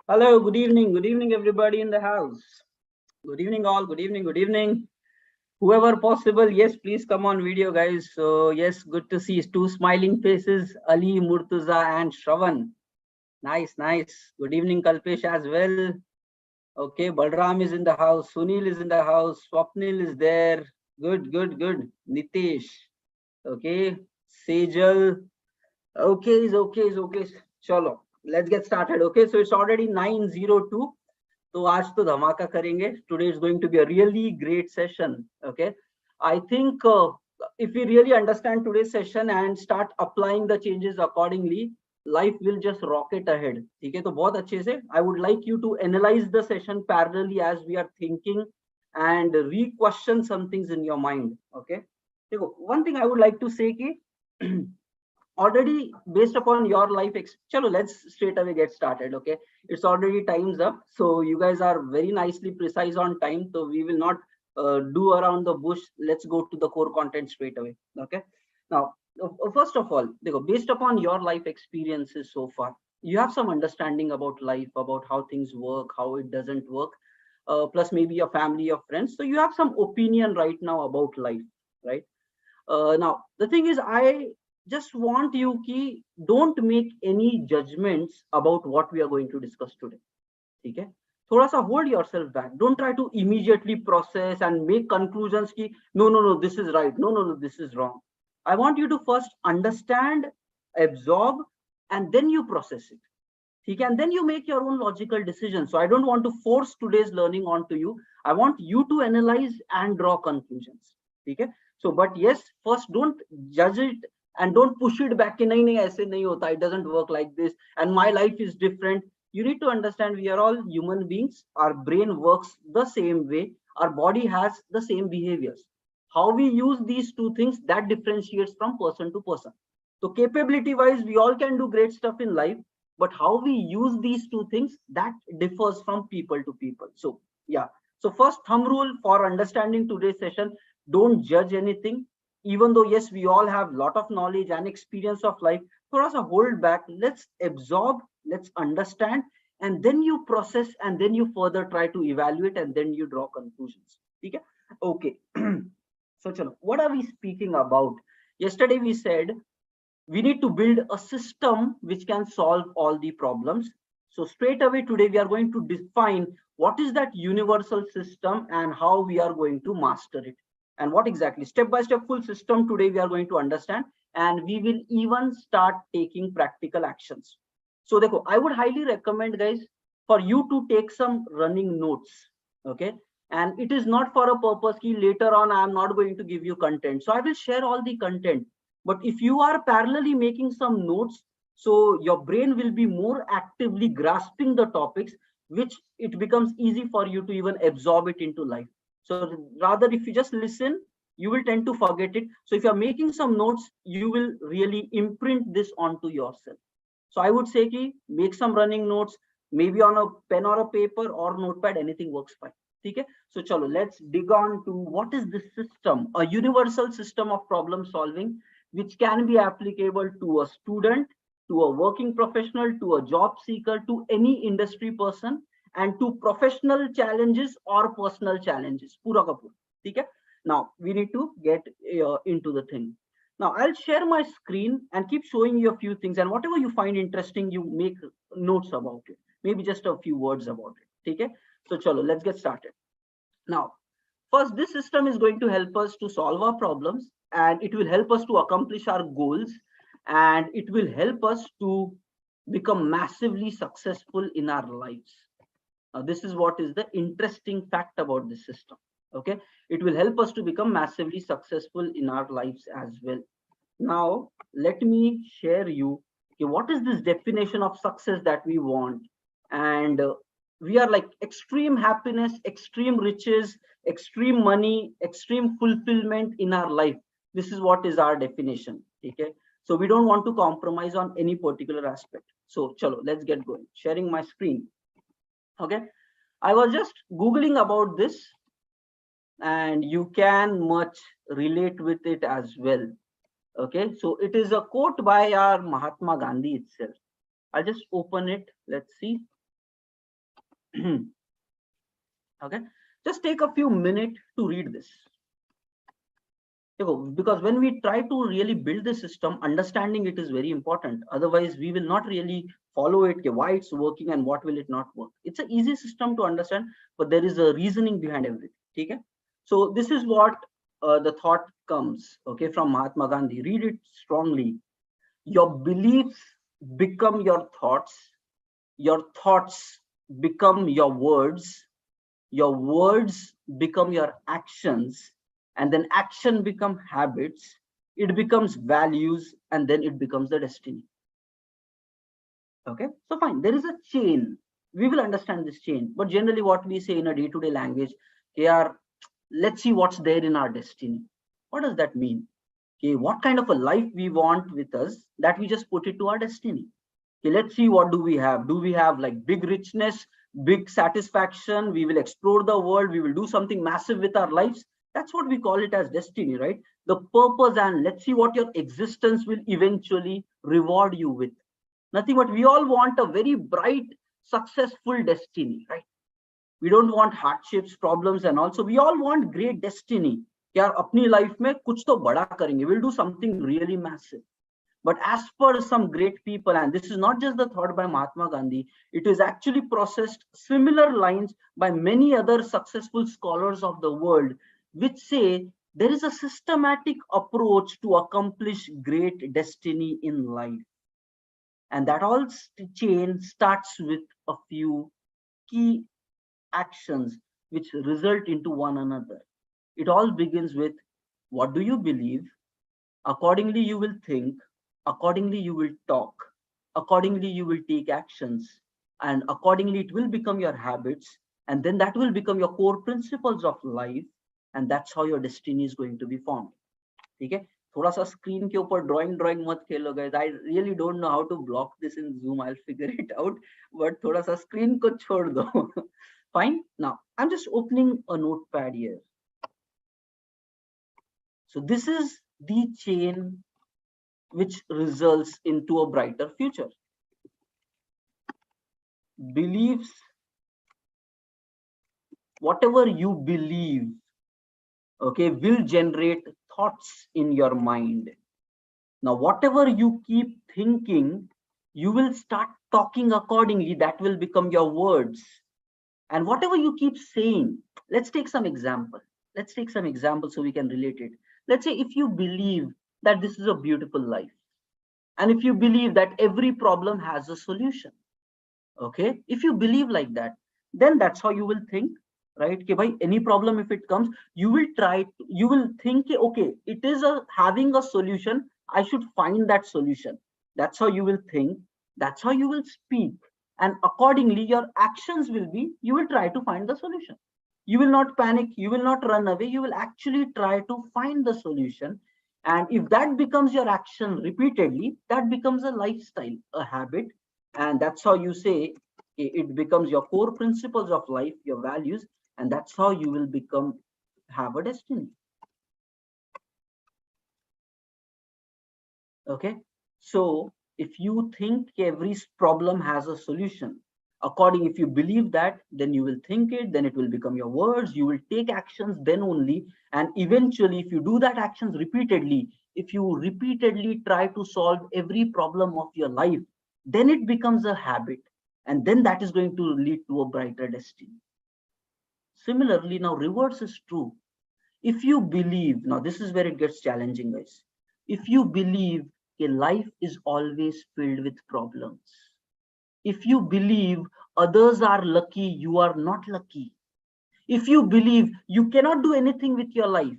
Hello, good evening, everybody in the house. Good evening, all. Good evening, good evening. Whoever possible, yes, please come on video, guys. So, yes, good to see two smiling faces, Ali, Murtuza, and Shravan. Nice, nice. Good evening, Kalpesh, as well. Okay, Balram is in the house, Sunil is in the house, Swapnil is there. Good, good, good. Nitesh. Okay, Sejal. Okay, is okay, is okay. Chalo, let's get started. Okay, so it's already 9:02. तो आज तो धमाका करेंगे. Today is going to be a really great session. Okay, I think if we really understand today's session and start applying the changes accordingly, life will just rocket ahead. ठीक है, तो बहुत अच्छे से I would like you to analyze the session parallelly as we are thinking and re-question some things in your mind. Okay, देखो, one thing I would like to say कि already based upon your life chalo, let's straight away get started. Okay, it's already time's up, so you guys are very nicely precise on time, so we will not do around the bush. Let's go to the core content straight away. Okay, now first of all, based upon your life experiences so far, you have some understanding about life, about how things work, how it doesn't work, plus maybe your family, your friends, so you have some opinion right now about life, right? Now the thing is, I just want you ki don't make any judgments about what we are going to discuss today. Okay, thoda sa hold yourself back. Don't try to immediately process and make conclusions ki no, this is right, no, this is wrong. I want you to first understand, absorb, and then you process it. Okay, and then you make your own logical decisions. So I don't want to force today's learning onto you. I want you to analyze and draw conclusions. Okay, so but yes, first don't judge it and don't push it back in. Nahi, nahi, aise nahi hota, it doesn't work like this and my life is different. You need to understand we are all human beings. Our brain works the same way. Our body has the same behaviors. How we use these two things, that differentiates from person to person. So capability wise, we all can do great stuff in life, but how we use these two things, that differs from people to people. So yeah, so first thumb rule for understanding today's session: don't judge anything. Even though yes, we all have lot of knowledge and experience of life, for us a hold back, let's absorb, let's understand, and then you process, and then you further try to evaluate, and then you draw conclusions. Okay. So chalo, what are we speaking about? Yesterday we said we need to build a system which can solve all the problems. So straight away today we are going to define what is that universal system and how we are going to master it, and what exactly step by step full system today we are going to understand, and we will even start taking practical actions. So dekho, I would highly recommend guys for you to take some running notes. Okay, and it is not for a purpose ki later on I am not going to give you content, so I will share all the content. But if you are parallelly making some notes, so your brain will be more actively grasping the topics, which it becomes easy for you to even absorb it into life. So rather, if you just listen, you will tend to forget it. So if you're making some notes, you will really imprint this onto yourself. So I would say ki make some running notes, maybe on a pen or a paper or notepad, anything works fine. Okay, so chalo, let's dig on to what is this system, a universal system of problem solving which can be applicable to a student, to a working professional, to a job seeker, to any industry person, and to professional challenges or personal challenges. Pura ka pura. Okay? Now we need to get into the thing. Now I'll share my screen and keep showing you a few things, and whatever you find interesting, you make notes about it. Maybe just a few words about it. Okay? So chalo, let's get started. Now, first, this system is going to help us to solve our problems, and it will help us to accomplish our goals, and it will help us to become massively successful in our lives. Now, this is what is the interesting fact about this system. Okay, it will help us to become massively successful in our lives as well. Now, let me share you, okay, what is this definition of success that we want, and we are like extreme happiness, extreme riches, extreme money, extreme fulfillment in our life. This is what is our definition. Okay, so we don't want to compromise on any particular aspect. So chalo, let's get going. Sharing my screen. Okay, I was just googling about this, and you can much relate with it as well. Okay, so it is a quote by our Mahatma Gandhi itself. I'll just open it. Let's see. Okay, just take a few minutes to read this. Because when we try to really build the system, understanding it is very important. Otherwise, we will not really follow it, why it's working and what will it not work. It's an easy system to understand, but there is a reasoning behind everything. Okay, so this is what the thought comes, okay, from Mahatma Gandhi. Read it strongly. Your beliefs become your thoughts become your words become your actions, and then action become habits, it becomes values, and then it becomes the destiny. Okay, so fine, there is a chain. We will understand this chain, but generally what we say in a day-to-day language, okay, let's see what's there in our destiny. What does that mean? Okay, what kind of a life we want with us, that we just put it to our destiny. Okay, let's see, what do we have? Do we have like big richness, big satisfaction? We will explore the world, we will do something massive with our lives. That's what we call it as destiny, right? The purpose, and let's see what your existence will eventually reward you with. Nothing but we all want a very bright, successful destiny, right? We don't want hardships, problems, and also we all want great destiny. यार अपनी life में कुछ तो बड़ा करेंगे, we'll do something really massive. But as per some great people, and this is not just the thought by Mahatma Gandhi, it is actually processed similar lines by many other successful scholars of the world, which say there is a systematic approach to accomplish great destiny in life. And that all chain starts with a few key actions which result into one another. It all begins with, what do you believe? Accordingly, you will think. Accordingly, you will talk. Accordingly, you will take actions. And accordingly, it will become your habits. And then that will become your core principles of life. And that's how your destiny is going to be formed. Okay? थोड़ा सा screen के ऊपर drawing मत खेलो guys. I really don't know how to block this in Zoom. I'll figure it out. But थोड़ा सा screen को छोड़ दो. Fine. Now I'm just opening a notepad here. So this is the chain which results into a brighter future. Beliefs, whatever you believe, okay, will generate thoughts in your mind. Now, whatever you keep thinking, you will start talking accordingly. That will become your words. And whatever you keep saying, let's take some example. Let's take some example so we can relate it. Let's say if you believe that this is a beautiful life, and if you believe that every problem has a solution, okay, if you believe like that, then that's how you will think, right? Okay, by any problem, if it comes, you will think, okay, it is having a solution, I should find that solution. That's how you will think, that's how you will speak, and accordingly your actions will be, you will try to find the solution. You will not panic, you will not run away, you will actually try to find the solution. And if that becomes your action repeatedly, that becomes a lifestyle, a habit. And that's how you say it becomes your core principles of life, your values, and that's how you will have a destiny. Okay, so if you think every problem has a solution, if you believe that, then you will think it, then it will become your words, you will take actions then only, and eventually if you do that actions repeatedly, if you repeatedly try to solve every problem of your life, then it becomes a habit, and then that is going to lead to a brighter destiny. Similarly, now reverse is true. If you believe, now this is where it gets challenging, guys. If you believe a life is always filled with problems, if you believe others are lucky, you are not lucky, if you believe you cannot do anything with your life,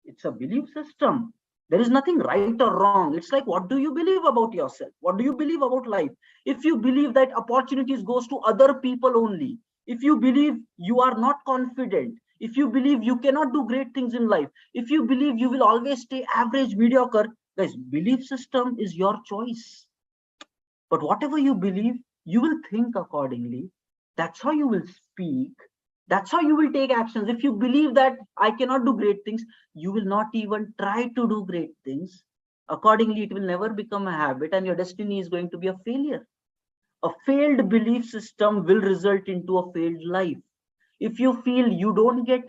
it's a belief system. There is nothing right or wrong. It's like, what do you believe about yourself? What do you believe about life? If you believe that opportunities goes to other people only, if you believe you are not confident, if you believe you cannot do great things in life, if you believe you will always stay average, mediocre, guys, belief system is your choice. But whatever you believe, you will think accordingly. That's how you will speak. That's how you will take actions. If you believe that I cannot do great things, you will not even try to do great things. Accordingly, it will never become a habit, and your destiny is going to be a failure. A failed belief system will result into a failed life. If you feel you don't get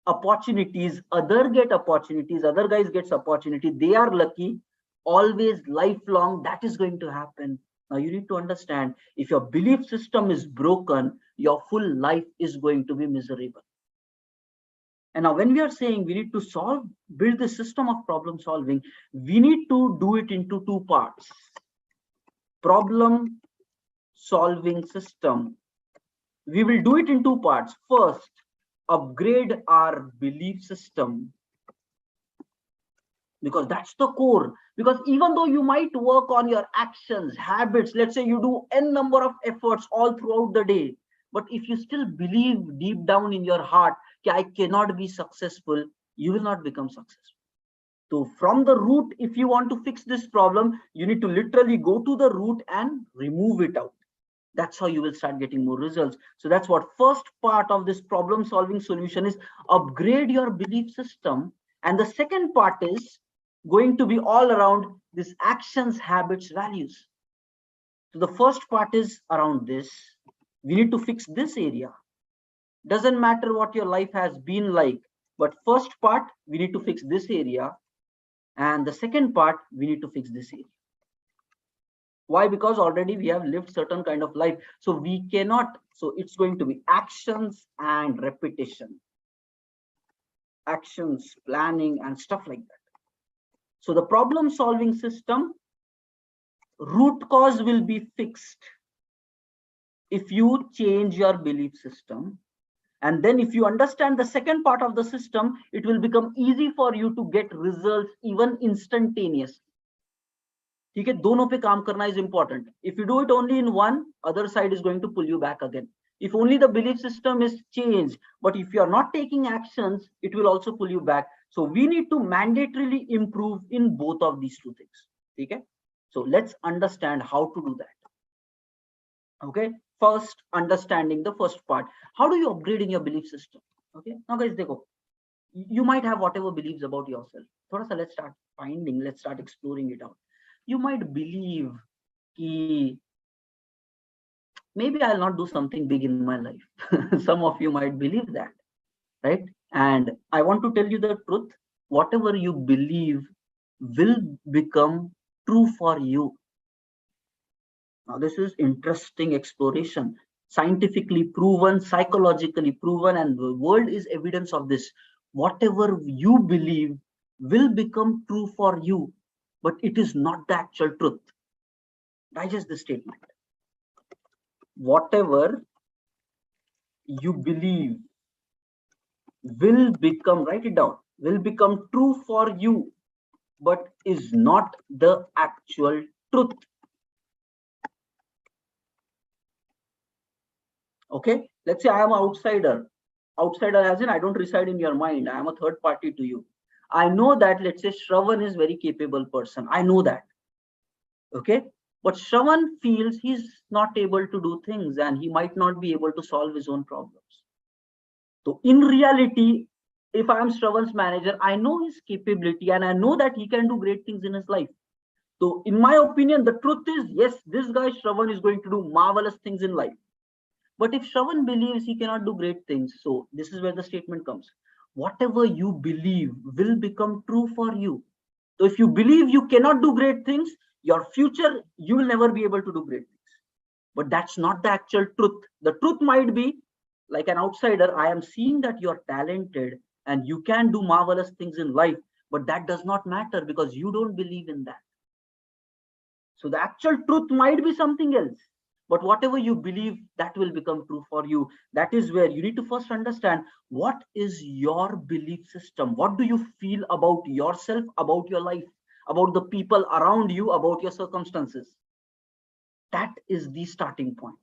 opportunities, other get opportunities, other guys gets opportunity, they are lucky, always lifelong, that is going to happen. Now you need to understand, if your belief system is broken, your full life is going to be miserable. And now when we are saying we need to build the system of problem solving, we need to do it into two parts. Problem solving system, we will do it in two parts. First, upgrade our belief system, because that's the core. Because even though you might work on your actions, habits, let's say you do n number of efforts all throughout the day, but if you still believe deep down in your heart that I cannot be successful, you will not become successful. So from the root, if you want to fix this problem, you need to literally go to the root and remove it out. That's how you will start getting more results. So that's what first part of this problem solving solution is: upgrade your belief system. And the second part is going to be all around this actions, habits, values. So the first part is around this. We need to fix this area. Doesn't matter what your life has been like, but first part, we need to fix this area. And the second part, we need to fix this area. Why? Because already we have lived certain kind of life. So we cannot, so it's going to be actions and repetition. Actions, planning, and stuff like that. So the problem solving system, root cause will be fixed if you change your belief system. And then if you understand the second part of the system, it will become easy for you to get results even instantaneously. ठीक है, दोनों पे काम करना is important. If you do it only in one, other side is going to pull you back again. If only the belief system is changed, but if you are not taking actions, it will also pull you back. So we need to mandatorily improve in both of these two things. Okay, so let's understand how to do that. Okay, first understanding the first part. How do you upgrade in your belief system? Okay, now guys, देखो, you might have whatever beliefs about yourself. थोड़ा सा let's start finding, let's start exploring it out. You might believe कि maybe I'll not do something big in my life. Some of you might believe that, right? And I want to tell you the truth. Whatever you believe will become true for you. Now, this is interesting exploration. Scientifically proven, psychologically proven, and the world is evidence of this. Whatever you believe will become true for you, but it is not the actual truth. Digest the statement. Whatever you believe will become, write it down, will become true for you, but is not the actual truth. Okay, let's say I am an outsider. Outsider as in I don't reside in your mind. I am a third party to you. I know that, let's say, Shravan is very capable person. I know that. Okay, but Shravan feels he's not able to do things and he might not be able to solve his own problems. So in reality, if I am Shravan's manager, I know his capability and I know that he can do great things in his life. So in my opinion, the truth is, yes, this guy Shravan is going to do marvelous things in life. But if Shravan believes he cannot do great things, so this is where the statement comes. Whatever you believe will become true for you. So if you believe you cannot do great things, your future, you will never be able to do great things. But that's not the actual truth. The truth might be, like an outsider, I am seeing that you're talented and you can do marvelous things in life, but that does not matter because you don't believe in that. So the actual truth might be something else. But whatever you believe, that will become true for you. That is where you need to first understand, what is your belief system? What do you feel about yourself, about your life, about the people around you, about your circumstances? That is the starting point.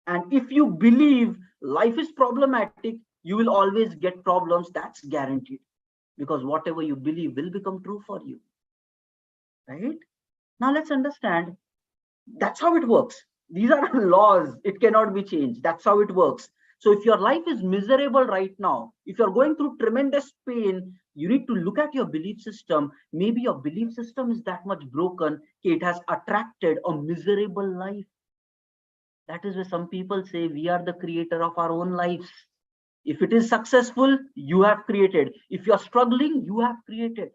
And if you believe life is problematic, you will always get problems. That's guaranteed. Because whatever you believe will become true for you. Right? Now let's understand. That's how it works. These are laws. It cannot be changed. That's how it works. So if your life is miserable right now, if you're going through tremendous pain, you need to look at your belief system. Maybe your belief system is that much broken, it has attracted a miserable life. That is why some people say we are the creator of our own lives. If it is successful, you have created. If you are struggling, you have created.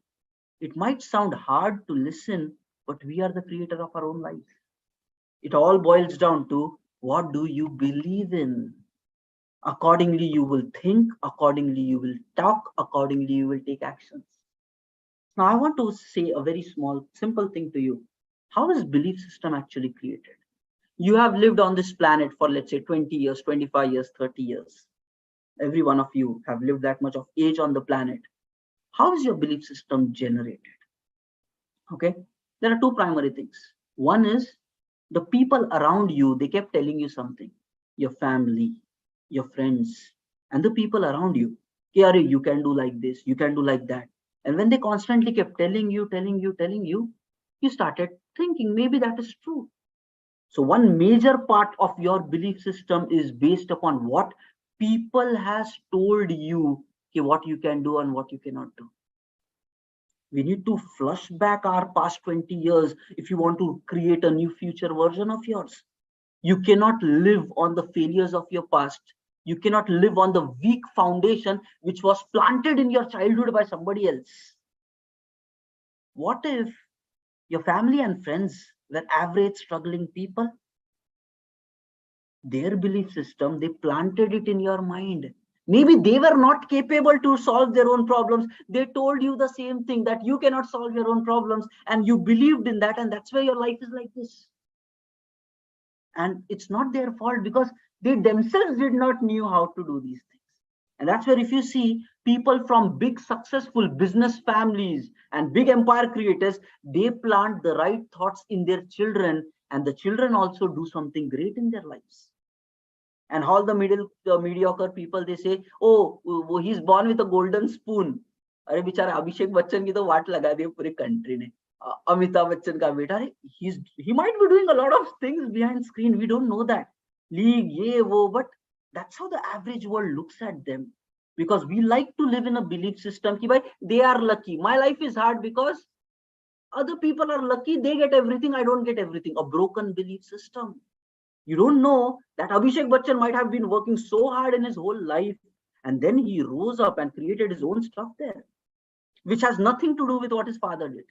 It might sound hard to listen, but we are the creator of our own lives. It all boils down to, what do you believe in? Accordingly, you will think, accordingly, you will talk, accordingly, you will take actions. Now, I want to say a very small, simple thing to you. How is belief system actually created? You have lived on this planet for, let's say, 20 years, 25 years, 30 years. Every one of you have lived that much of age on the planet. How is your belief system generated? Okay, there are two primary things. One is the people around you, they kept telling you something. Your family, your friends, and the people around you. Kiari, you can do like this, you can do like that. And when they constantly kept telling you, you started thinking maybe that is true. So one major part of your belief system is based upon what people has told you, okay, what you can do and what you cannot do. We need to flush back our past 20 years if you want to create a new future version of yours. You cannot live on the failures of your past. You cannot live on the weak foundation which was planted in your childhood by somebody else. What if your family and friends were average struggling people? Their belief system, they planted it in your mind. Maybe they were not capable to solve their own problems. They told you the same thing, that you cannot solve your own problems, and you believed in that, and that's why your life is like this. And it's not their fault, because they themselves did not knew how to do these things. And that's where, if you see people from big successful business families and big empire creators, they plant the right thoughts in their children, and the children also do something great in their lives. And all the mediocre people, they say, oh, he's born with a golden spoon. अरे बेचारा अभिषेक बच्चन की तो वाट लगा दी पूरी country ने. अमिताभ बच्चन का बेटा, he might be doing a lot of things behind screen, we don't know that. League, ye wo, but that's how the average world looks at them. Because we like to live in a belief system ki bhai, they are lucky, my life is hard because other people are lucky, they get everything, I don't get everything. A broken belief system. You don't know that Abhishek Bachchan might have been working so hard in his whole life, and then he rose up and created his own stuff there, which has nothing to do with what his father did.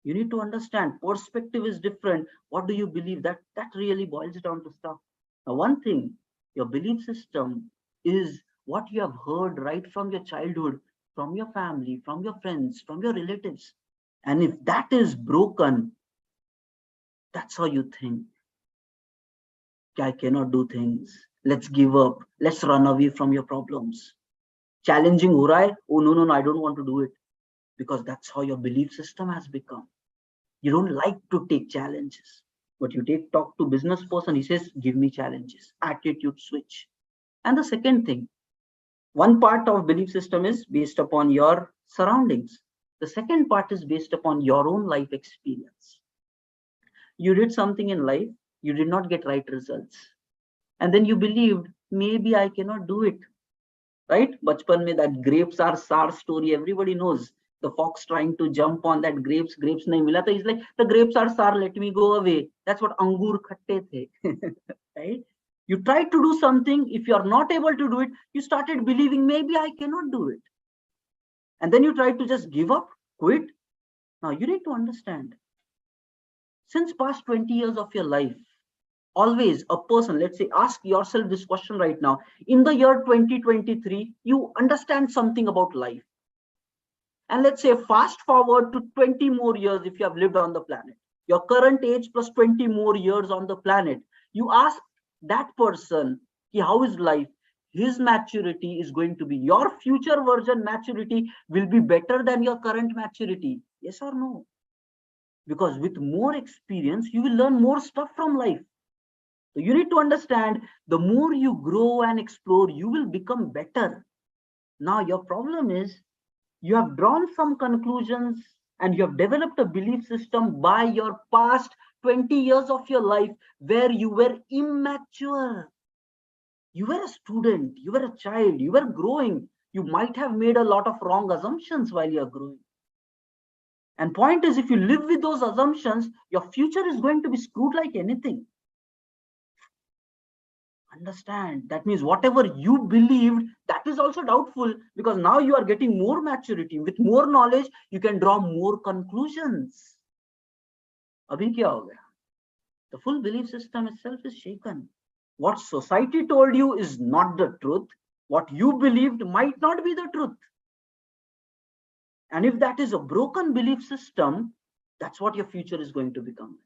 You need to understand, perspective is different. What do you believe? That really boils down to stuff. Now, one thing, your belief system is what you have heard right from your childhood, from your family, from your friends, from your relatives. And if that is broken, that's how you think. I cannot do things. Let's give up. Let's run away from your problems. Challenging ho raha hai? Oh, no, I don't want to do it. Because that's how your belief system has become. You don't like to take challenges. But you talk to business person, he says, give me challenges. Attitude switch. And the second thing, one part of belief system is based upon your surroundings. The second part is based upon your own life experience. You did something in life, you did not get right results, and then you believed maybe I cannot do it, right? Bachpan mein that grapes are sour story, everybody knows. The fox trying to jump on that grapes nahi mila, so he's like, the grapes are sour, let me go away. That's what angur khatte the. Right? You tried to do something, if you are not able to do it, you started believing maybe I cannot do it, and then you tried to just give up, quit. Now you need to understand, since past 20 years of your life, always a person, let's say, ask yourself this question right now. In the year 2023, you understand something about life. And let's say fast forward to 20 more years if you have lived on the planet. Your current age plus 20 more years on the planet. You ask that person, how is life? His maturity is going to be, your future version maturity will be better than your current maturity. Yes or no? Because with more experience, you will learn more stuff from life. So you need to understand, the more you grow and explore, you will become better. Now your problem is, you have drawn some conclusions and you have developed a belief system by your past 20 years of your life where you were immature. You were a student, you were a child, you were growing. You might have made a lot of wrong assumptions while you're growing. And point is, if you live with those assumptions, your future is going to be screwed like anything. Understand, that means whatever you believed, that is also doubtful, because now you are getting more maturity. With more knowledge, you can draw more conclusions. Abhi kya ho gaya? The full belief system itself is shaken. What society told you is not the truth. What you believed might not be the truth. And if that is a broken belief system, that's what your future is going to become.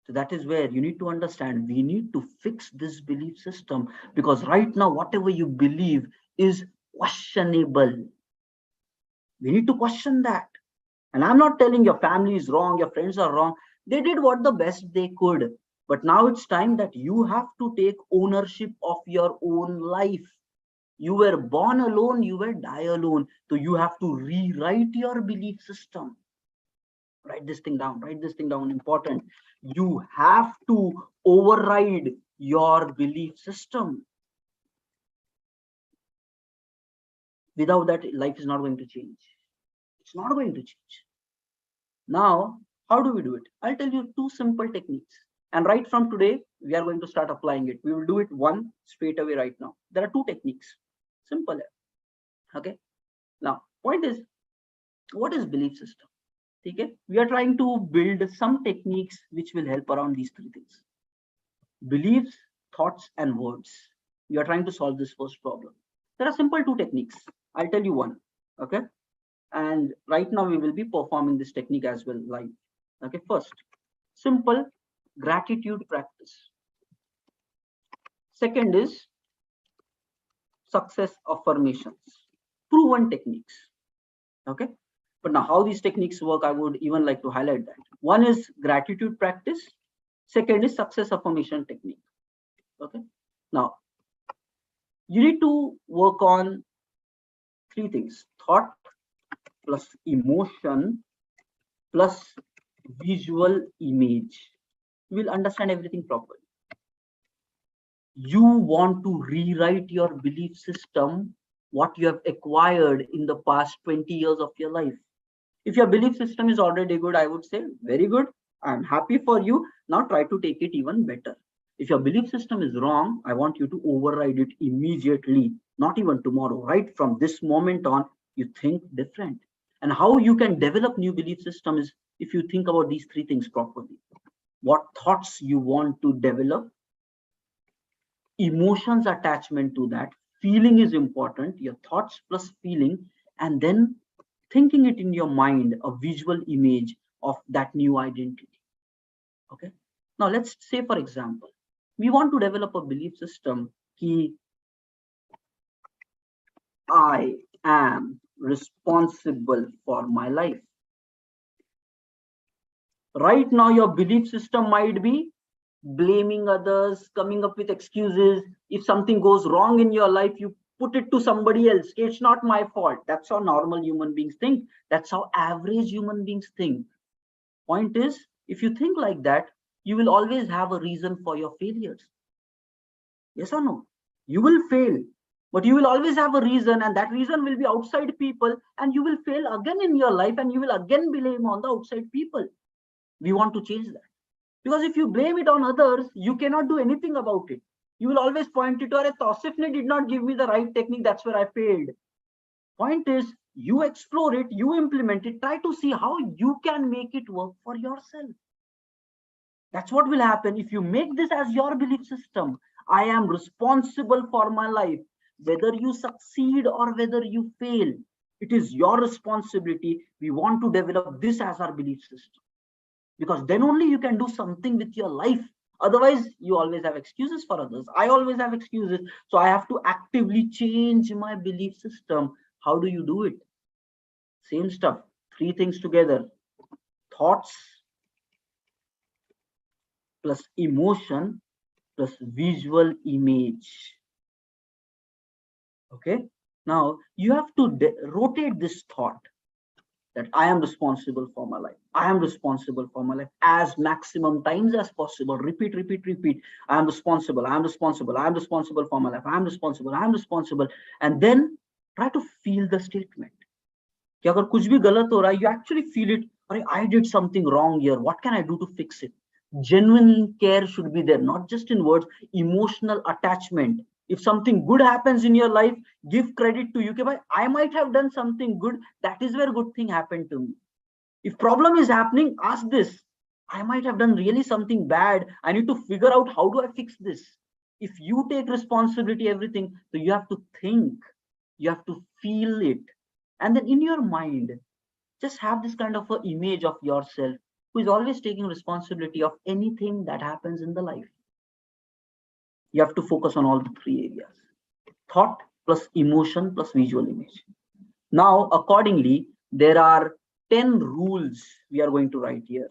So that is where you need to understand, we need to fix this belief system, because right now, whatever you believe is questionable. We need to question that. And I'm not telling your family is wrong, your friends are wrong. They did what the best they could. But now it's time that you have to take ownership of your own life. You were born alone, you will die alone. So you have to rewrite your belief system. Write this thing down, important. You have to override your belief system. Without that, life is not going to change. It's not going to change. Now, how do we do it? I'll tell you two simple techniques. And right from today, we are going to start applying it. We will do it one straight away right now. There are two techniques. Simple. Okay. Now, point is, what is belief system? Okay. We are trying to build some techniques which will help around these three things. Beliefs, thoughts, and words. We are trying to solve this first problem. There are simple two techniques. I'll tell you one. Okay. And right now we will be performing this technique as well live. Okay. First, simple gratitude practice. Second is success affirmations, proven techniques. Okay. But now how these techniques work, I would even like to highlight that. One is gratitude practice. Second is success affirmation technique. Okay. Now, you need to work on three things: thought plus emotion plus visual image. You will understand everything properly. You want to rewrite your belief system, what you have acquired in the past 20 years of your life. If your belief system is already good, I would say very good. I'm happy for you. Now try to take it even better. If your belief system is wrong, I want you to override it immediately, not even tomorrow. Right from this moment on, you think different. And how you can develop new belief system is if you think about these three things properly. What thoughts you want to develop, emotions attachment to that, feeling is important, your thoughts plus feeling, and then thinking it in your mind, a visual image of that new identity. Okay. Now let's say, for example, we want to develop a belief system ki I am responsible for my life. Right now, your belief system might be blaming others, coming up with excuses. If something goes wrong in your life, you put it to somebody else. It's not my fault. That's how normal human beings think. That's how average human beings think. Point is, if you think like that, you will always have a reason for your failures. Yes or no? You will fail, but you will always have a reason, and that reason will be outside people, and you will fail again in your life, and you will again blame on the outside people. We want to change that. Because if you blame it on others, you cannot do anything about it. You will always point it to, Tausifne did not give me the right technique, that's where I failed. Point is, you explore it, you implement it, try to see how you can make it work for yourself. That's what will happen if you make this as your belief system. I am responsible for my life. Whether you succeed or whether you fail, it is your responsibility. We want to develop this as our belief system, because then only you can do something with your life. Otherwise, you always have excuses for others. I always have excuses. So I have to actively change my belief system. How do you do it? Same stuff. Three things together: thoughts plus emotion plus visual image. Okay. Now you have to rotate this thought that I am responsible for my life. I am responsible for my life as maximum times as possible. Repeat, repeat, repeat. I am responsible. I am responsible. I am responsible for my life. I am responsible. I am responsible. And then try to feel the statement. कि अगर कुछ भी गलत हो रहा है, you actually feel it. I did something wrong here. What can I do to fix it? Genuine care should be there, not just in words. Emotional attachment. If something good happens in your life, give credit to you. Okay, I might have done something good. That is where good thing happened to me. If problem is happening, ask this. I might have done really something bad. I need to figure out how do I fix this. If you take responsibility, everything, so you have to think, you have to feel it. And then in your mind, just have this kind of a image of yourself who is always taking responsibility of anything that happens in the life. You have to focus on all the three areas: thought plus emotion plus visual image. Now, accordingly, there are 10 rules we are going to write here.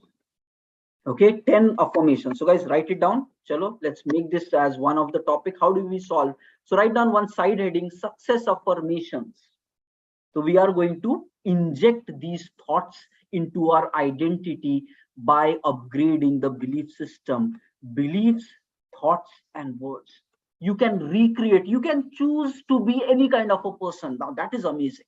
Okay, 10 affirmations. So guys, write it down. Chalo, let's make this as one of the topic. How do we solve? So write down one side heading: success affirmations. So we are going to inject these thoughts into our identity by upgrading the belief system. Beliefs, thoughts, and words. You can recreate, you can choose to be any kind of a person. Now that is amazing.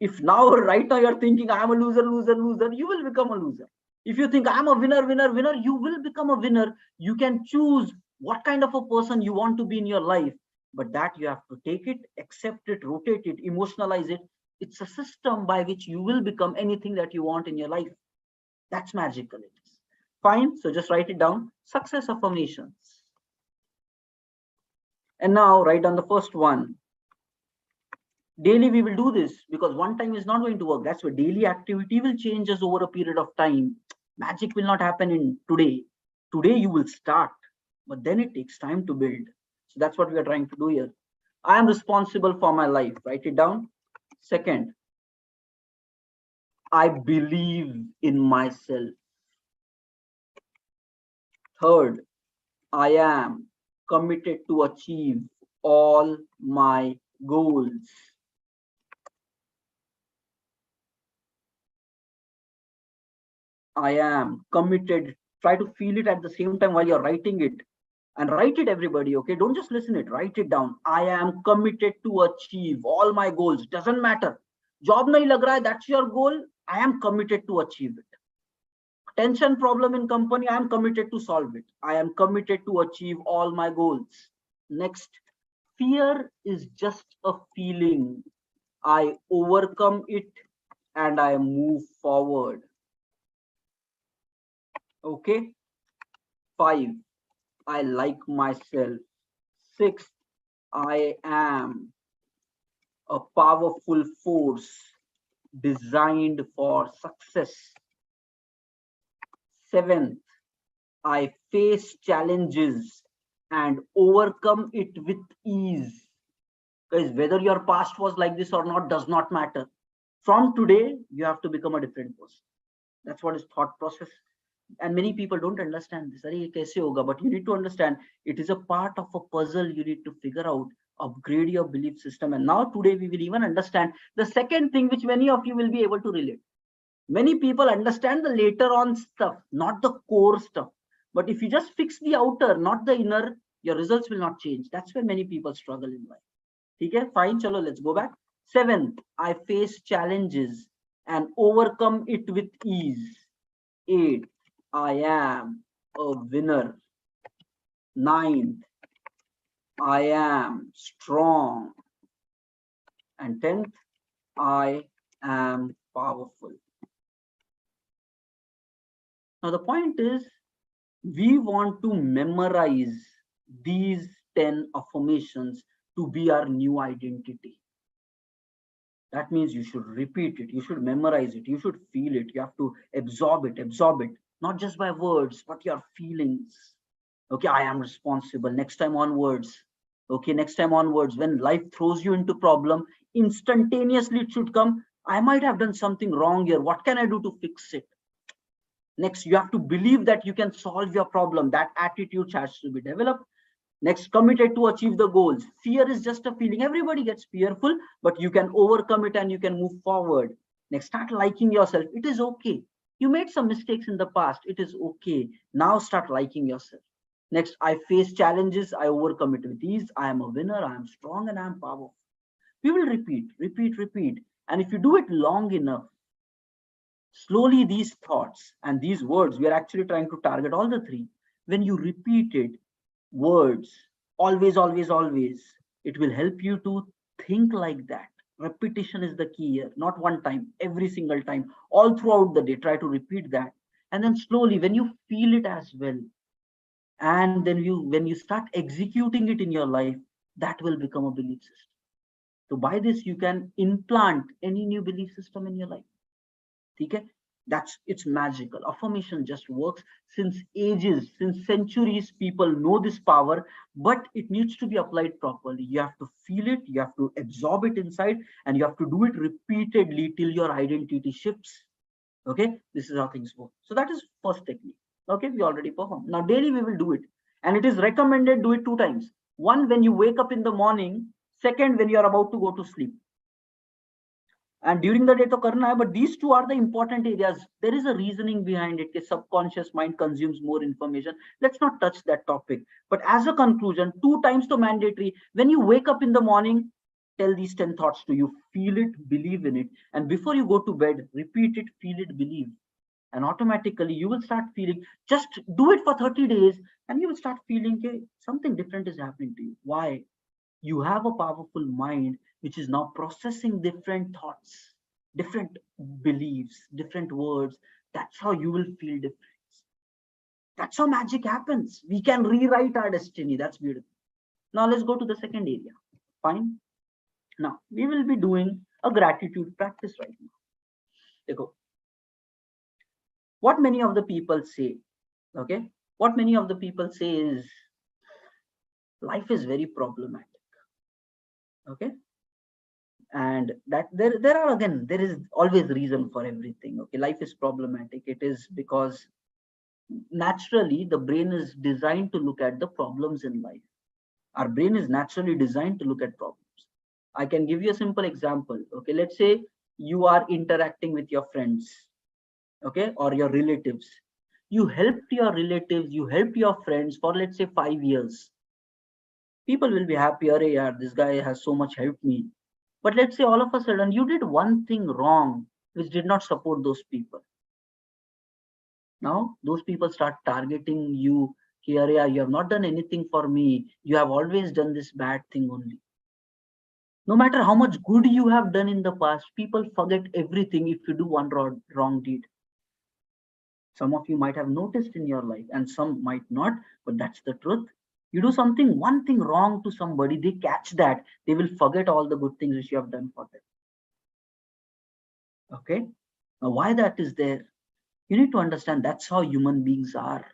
If now, right now you're thinking, I'm a loser, loser, loser, you will become a loser. If you think I'm a winner, winner, winner, you will become a winner. You can choose what kind of a person you want to be in your life, but that you have to take it, accept it, rotate it, emotionalize it. It's a system by which you will become anything that you want in your life. That's magical. It is. Fine. So just write it down. Success affirmations. And now write down the first one. Daily we will do this, because one time is not going to work. That's why daily activity will change us over a period of time. Magic will not happen in today. Today you will start, but then it takes time to build. So that's what we are trying to do here. I am responsible for my life. Write it down. Second, I believe in myself. Third, I am committed to achieve all my goals. I am committed. Try to feel it at the same time while you're writing it. And write it, everybody, okay? Don't just listen it, write it down. I am committed to achieve all my goals. Doesn't matter. Job nahi lag raha hai, that's your goal. I am committed to achieve it. Tension problem in company, I am committed to solve it. I am committed to achieve all my goals. Next, fear is just a feeling. I overcome it and I move forward. Okay. 5, I like myself. 6, I am a powerful force designed for success. 7th, I face challenges and overcome it with ease. Guys, whether your past was like this or not does not matter. From today, you have to become a different person. That's what is thought process. And many people don't understand this. But you need to understand it is a part of a puzzle you need to figure out, upgrade your belief system. And now today we will even understand the second thing, which many of you will be able to relate. Many people understand the later on stuff, not the core stuff. But if you just fix the outer, not the inner, your results will not change. That's where many people struggle in life. Okay, fine, chalo, let's go back. 7th, I face challenges and overcome it with ease. 8th, I am a winner. 9th, I am strong. And 10th, I am powerful. Now the point is, we want to memorize these 10 affirmations to be our new identity. That means you should repeat it, you should memorize it, you should feel it, you have to absorb it, not just by words, but your feelings. Okay, I am responsible. Next time onwards, okay, next time onwards, when life throws you into problem, instantaneously it should come, I might have done something wrong here. What can I do to fix it? Next, you have to believe that you can solve your problem. That attitude has to be developed. Next, committed to achieve the goals. Fear is just a feeling. Everybody gets fearful, but you can overcome it and you can move forward. Next, start liking yourself. It is okay. You made some mistakes in the past. It is okay. Now start liking yourself. Next, I face challenges. I overcome it with ease. I am a winner. I am strong and I am powerful. We will repeat. And if you do it long enough, Slowly these thoughts and these words, we are actually trying to target all the three. When you repeat it, words, always, always, always, it will help you to think like that. Repetition is the key here, not one time, every single time, all throughout the day. Try to repeat that. And then slowly, when you feel it as well, and then when you start executing it in your life, that will become a belief system. So by this, you can implant any new belief system in your life. Okay? That's it's magical. Affirmation just works since ages, since centuries. People know this power, but it needs to be applied properly. You have to feel it, you have to absorb it inside, and you have to do it repeatedly till your identity shifts. Okay, this is how things work. So that is first technique. Okay, we already performed. Now daily we will do it, and it is recommended do it 2 times. One when you wake up in the morning. Second when you are about to go to sleep. And during the day to karna hai, but these two are the important areas. There is a reasoning behind it. The subconscious mind consumes more information. Let's not touch that topic. But as a conclusion, 2 times to mandatory. When you wake up in the morning, tell these 10 thoughts to you. Feel it, believe in it. And before you go to bed, repeat it, feel it, believe. And automatically you will start feeling, just do it for 30 days and you will start feeling, okay, something different is happening to you. Why? You have a powerful mind which is now processing different thoughts, different beliefs, different words. That's how you will feel different. That's how magic happens. We can rewrite our destiny. That's beautiful. Now let's go to the second area. Fine. Now we will be doing a gratitude practice right now. Dekho, what many of the people say, okay? What many of the people say is life is very problematic. Okay, and that there are, again, there is always reason for everything. Okay, life is problematic. It is because naturally the brain is designed to look at the problems in life. Our brain is naturally designed to look at problems. I can give you a simple example. Okay, let's say you are interacting with your friends, okay, or your relatives. You helped your relatives, you helped your friends for, let's say, 5 years. People will be happy. Arey yaar, this guy has so much helped me. But let's say all of a sudden you did one thing wrong which did not support those people. Now those people start targeting you. Here, yeah, you have not done anything for me. You have always done this bad thing only. No matter how much good you have done in the past, people forget everything if you do one wrong deed. Some of you might have noticed in your life and some might not, but that's the truth. You do something, one thing wrong to somebody, they catch that, they will forget all the good things which you have done for them. Okay, now why that is there? You need to understand that's how human beings are.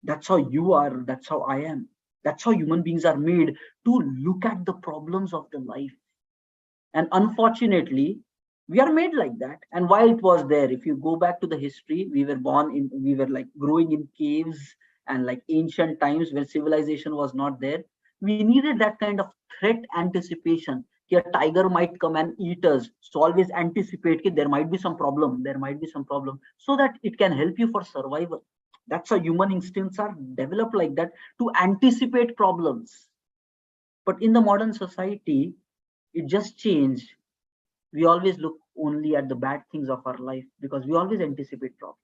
That's how you are. That's how I am. That's how human beings are made, to look at the problems of the life. And unfortunately, we are made like that. And why it was there, if you go back to the history, we were like growing in caves and like ancient times where civilization was not there. We needed that kind of threat anticipation. A tiger might come and eat us, so always anticipate that there might be some problem, so that it can help you for survival. That's how human instincts are developed, like that, to anticipate problems. But in the modern society, it just changed. We always look only at the bad things of our life because we always anticipate problems.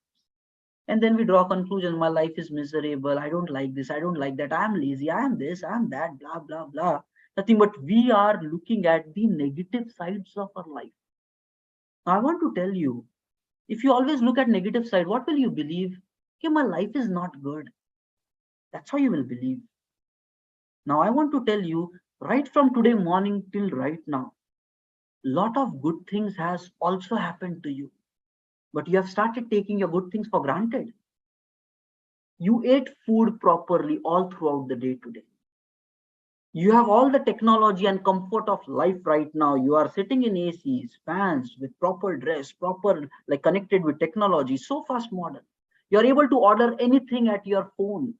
And then we draw conclusions. My life is miserable. I don't like this. I don't like that. I am lazy. I am this. I am that. Blah, blah, blah. Nothing but we are looking at the negative sides of our life. Now, I want to tell you, if you always look at negative side, what will you believe? Okay, my life is not good. That's how you will believe. Now, I want to tell you, right from today morning till right now, lot of good things has also happened to you, but you have started taking your good things for granted. You ate food properly all throughout the day today. You have all the technology and comfort of life right now. You are sitting in ACs, fans, with proper dress, proper, like, connected with technology, so fast modern. You're able to order anything at your phone.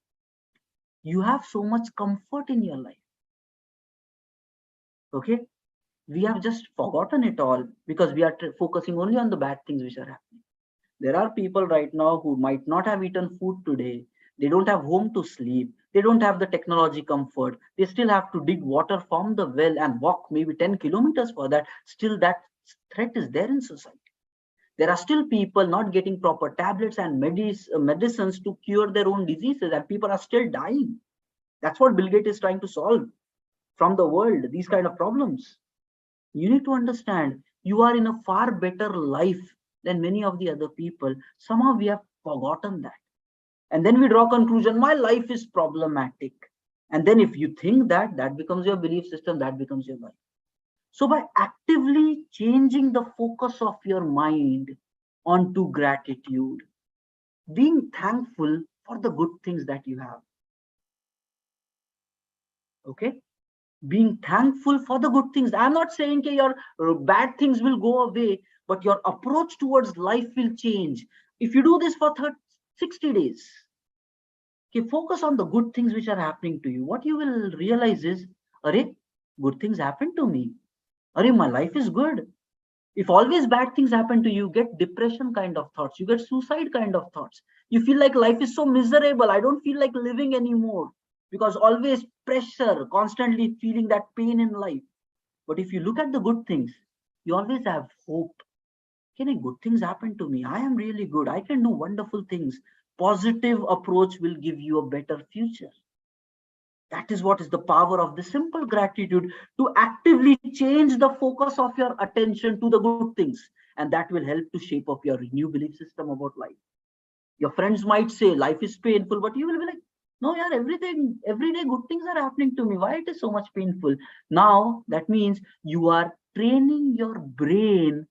You have so much comfort in your life. Okay, we have just forgotten it all because we are focusing only on the bad things which are happening. There are people right now who might not have eaten food today. They don't have home to sleep. They don't have the technology comfort. They still have to dig water from the well and walk maybe 10 kilometers for that. Still, that threat is there in society. There are still people not getting proper tablets and medicines to cure their own diseases, and people are still dying. That's what Bill Gates is trying to solve from the world, these kind of problems. You need to understand you are in a far better life than many of the other people. Somehow we have forgotten that. And then we draw conclusion, my life is problematic. And then if you think that, that becomes your belief system, that becomes your life. So by actively changing the focus of your mind onto gratitude, being thankful for the good things that you have. Okay? Being thankful for the good things. I'm not saying that your bad things will go away, but your approach towards life will change. If you do this for 60 days, okay, focus on the good things which are happening to you. What you will realize is, Arey, good things happen to me. Arey, my life is good. If always bad things happen to you, get depression kind of thoughts, you get suicide kind of thoughts. You feel like life is so miserable. I don't feel like living anymore, because always pressure, constantly feeling that pain in life. But if you look at the good things, you always have hope. Can good things happen to me? I am really good. I can do wonderful things. Positive approach will give you a better future. That is what is the power of the simple gratitude, to actively change the focus of your attention to the good things. And that will help to shape up your new belief system about life. Your friends might say life is painful, but you will be like, no, yeah, every day good things are happening to me. Why it is so much painful? Now that means you are training your brain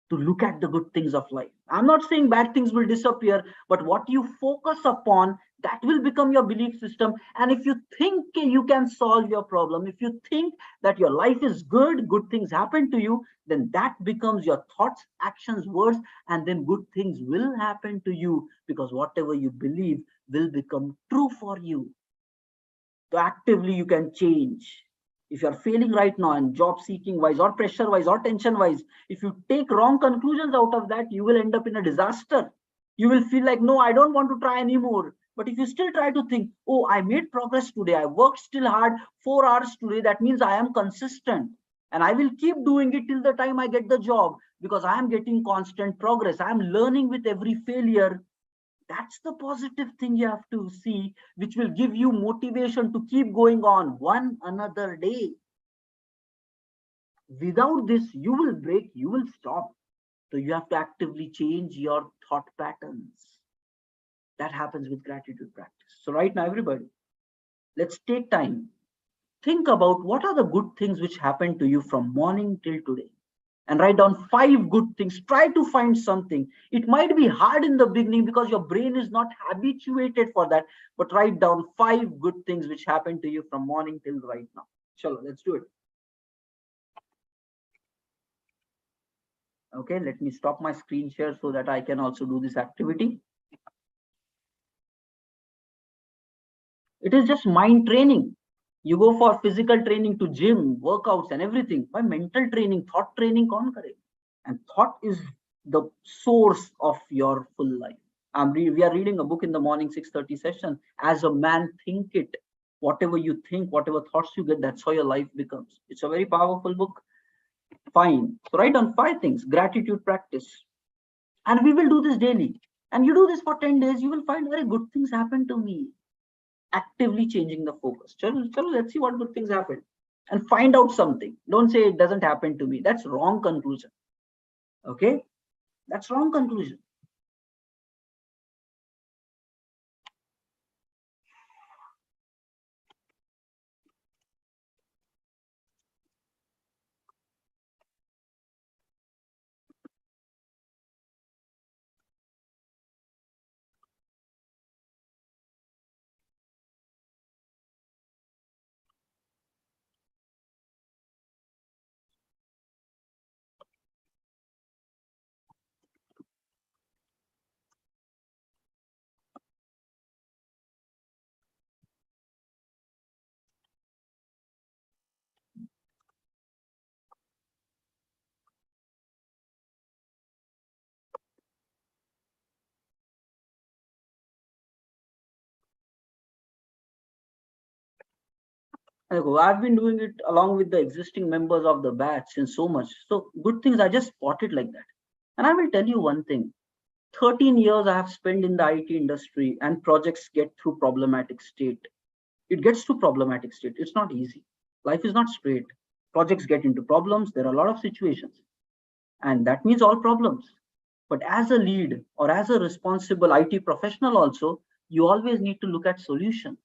to look at the good things of life. I'm not saying bad things will disappear, but what you focus upon, that will become your belief system. And if you think you can solve your problem, if you think that your life is good things happen to you, then that becomes your thoughts, actions, words, and then good things will happen to you, because whatever you believe will become true for you. So actively you can change. If you're failing right now and job seeking wise or pressure wise or tension wise, if you take wrong conclusions out of that, you will end up in a disaster. You will feel like, no, I don't want to try anymore. But if you still try to think, oh, I made progress today, I worked still hard 4 hours today, that means I am consistent, and I will keep doing it till the time I get the job, because I am getting constant progress. I am learning with every failure. That's the positive thing you have to see, which will give you motivation to keep going on one another day. Without this, you will break, you will stop. So you have to actively change your thought patterns. That happens with gratitude practice. So right now, everybody, let's take time. Think about what are the good things which happened to you from morning till today, and write down 5 good things. Try to find something. It might be hard in the beginning because your brain is not habituated for that, but write down 5 good things which happened to you from morning till right now. Chalo, let's do it. Okay, let me stop my screen share so that I can also do this activity. It is just mind training. You go for physical training to gym, workouts and everything. By mental training, thought training, kaun kare? And thought is the source of your full life. We are reading a book in the morning 6:30 session. As a man, think it. Whatever you think, whatever thoughts you get, that's how your life becomes. It's a very powerful book. Fine. So write down 5 things. Gratitude practice. And we will do this daily. And you do this for 10 days, you will find very good things happen to me. Actively changing the focus. Let's see what good things happen. And find out something. Don't say it doesn't happen to me. That's wrong conclusion. Okay? That's wrong conclusion. I've been doing it along with the existing members of the batch since so much. So good things I just spotted like that. And I will tell you one thing, 13 years I have spent in the IT industry, and projects get through problematic state. It gets to problematic state. It's not easy. Life is not straight. Projects get into problems. There are a lot of situations, and that means all problems. But as a lead or as a responsible IT professional also, you always need to look at solution.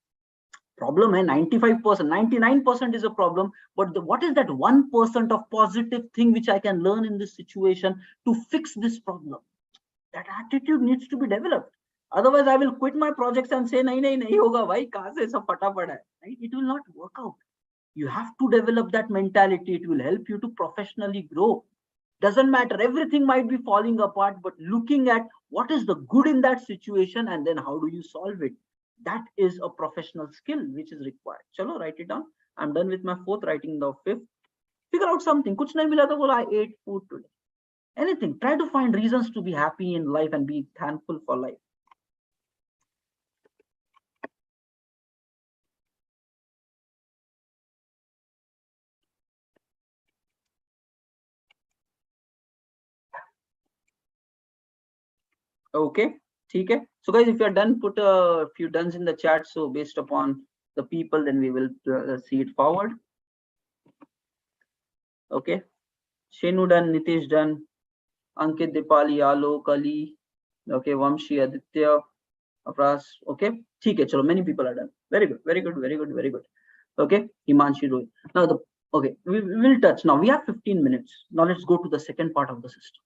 Problem hai 95%, 99% is a problem, but what is that 1% of positive thing which I can learn in this situation to fix this problem? That attitude needs to be developed. Otherwise, I will quit my projects and say, nahi hoga bhai, kahan se sab phata pada hai. Right? It will not work out. You have to develop that mentality. It will help you to professionally grow. Doesn't matter, everything might be falling apart, but looking at what is the good in that situation and then how do you solve it, that is a professional skill which is required. Chalo, write it down. I'm done with my fourth, writing the fifth. Figure out something. Kuch nahi mila to bola, I ate food today. Anything. Try to find reasons to be happy in life and be thankful for life. Okay, okay. So guys, if you're done, put a few dones in the chat. So based upon the people, then we will see it forward. Okay, Shenu done, Nitish done, Ankit, Dipali, Alok, Ali, okay, Vamshi, Aditya, Afras, okay, okay, chalo, many people are done. Very good, very good, very good, very good. Okay, Himanshi, Rohit. Now okay, we will touch. Now we have 15 minutes. Now let's go to the second part of the system.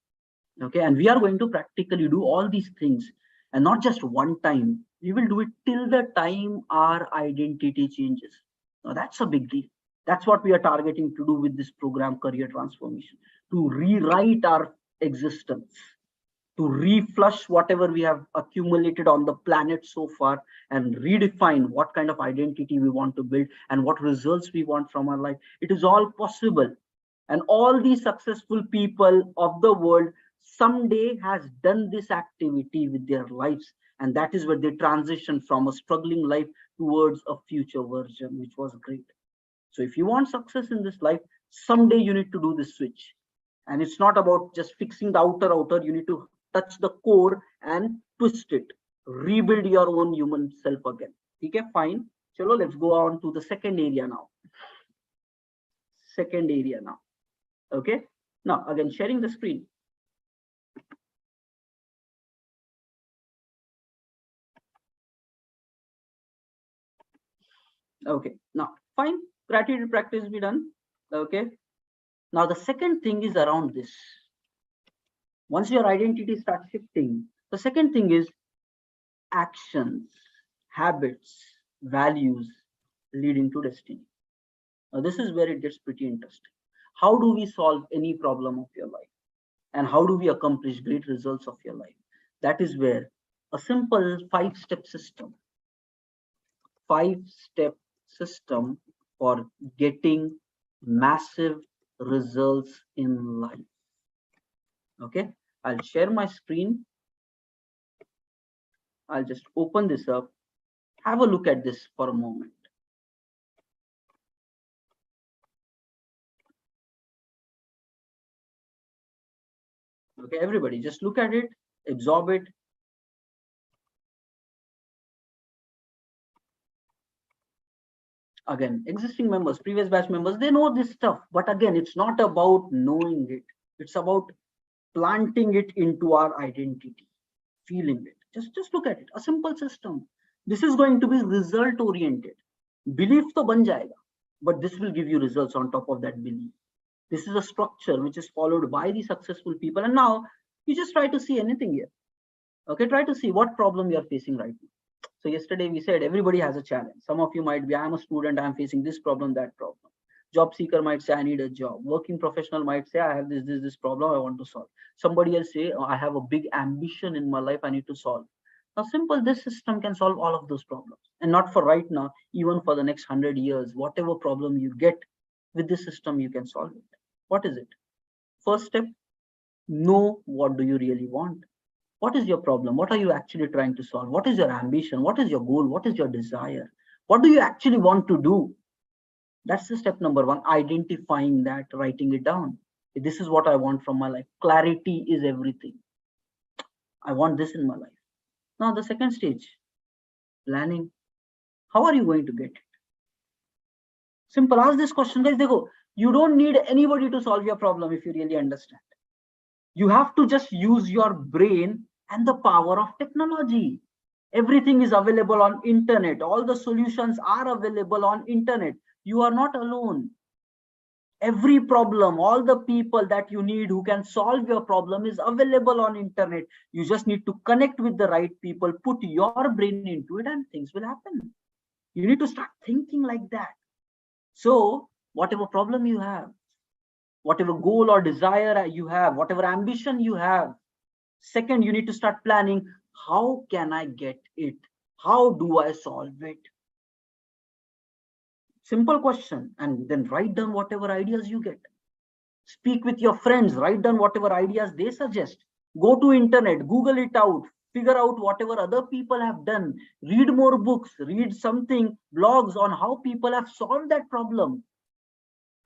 Okay, and we are going to practically do all these things, and not just one time. We will do it till the time our identity changes. Now that's a big deal. That's what we are targeting to do with this program, Career Transformation, to rewrite our existence, to reflush whatever we have accumulated on the planet so far, and redefine what kind of identity we want to build and what results we want from our life. It is all possible. And all these successful people of the world someday has done this activity with their lives, and that is where they transition from a struggling life towards a future version, which was great. So if you want success in this life, someday you need to do this switch. And it's not about just fixing the outer. You need to touch the core and twist it. Rebuild your own human self again. Okay, fine. Chalo, let's go on to the second area now. Second area now. Okay. Now, again, sharing the screen. Okay. Now, fine. Gratitude practice be done. Okay. Now, the second thing is around this. Once your identity starts shifting, the second thing is actions, habits, values leading to destiny. Now, this is where it gets pretty interesting. How do we solve any problem of your life? And how do we accomplish great results of your life? That is where a simple 5-step system, 5-step system for getting massive results in life. Okay, I'll share my screen. I'll just open this up. Have a look at this for a moment. Okay, everybody, just look at it, absorb it. Again, existing members, previous batch members, they know this stuff, but again, it's not about knowing it. It's about planting it into our identity, feeling it. Just look at it, a simple system. This is going to be result oriented. Belief to ban jayega, but this will give you results on top of that belief. This is a structure which is followed by the successful people. And now you just try to see anything here. Okay, try to see what problem you are facing right now. So yesterday we said everybody has a challenge. Some of you might be, I'm a student, I'm facing this problem, that problem. Job seeker might say, I need a job. Working professional might say, I have this problem I want to solve. Somebody else say, I have a big ambition in my life I need to solve. Now simple, this system can solve all of those problems. And not for right now, even for the next 100 years, whatever problem you get with this system, you can solve it. What is it? First step, know what do you really want. What is your problem? What are you actually trying to solve? What is your ambition? What is your goal? What is your desire? What do you actually want to do? That's the step number one, identifying that, writing it down. This is what I want from my life. Clarity is everything. I want this in my life. Now the second stage, planning. How are you going to get it? Simple. Ask this question, guys. They go. You don't need anybody to solve your problem if you really understand. You have to just use your brain and the power of technology. Everything is available on internet. All the solutions are available on internet. You are not alone. Every problem, all the people that you need who can solve your problem is available on internet. You just need to connect with the right people, put your brain into it, and things will happen. You need to start thinking like that. So whatever problem you have, whatever goal or desire you have, whatever ambition you have, second, you need to start planning, how can I get it? How do I solve it? Simple question. And then write down whatever ideas you get. Speak with your friends, write down whatever ideas they suggest. Go to internet, Google it out, figure out whatever other people have done, read more books, read something, blogs on how people have solved that problem.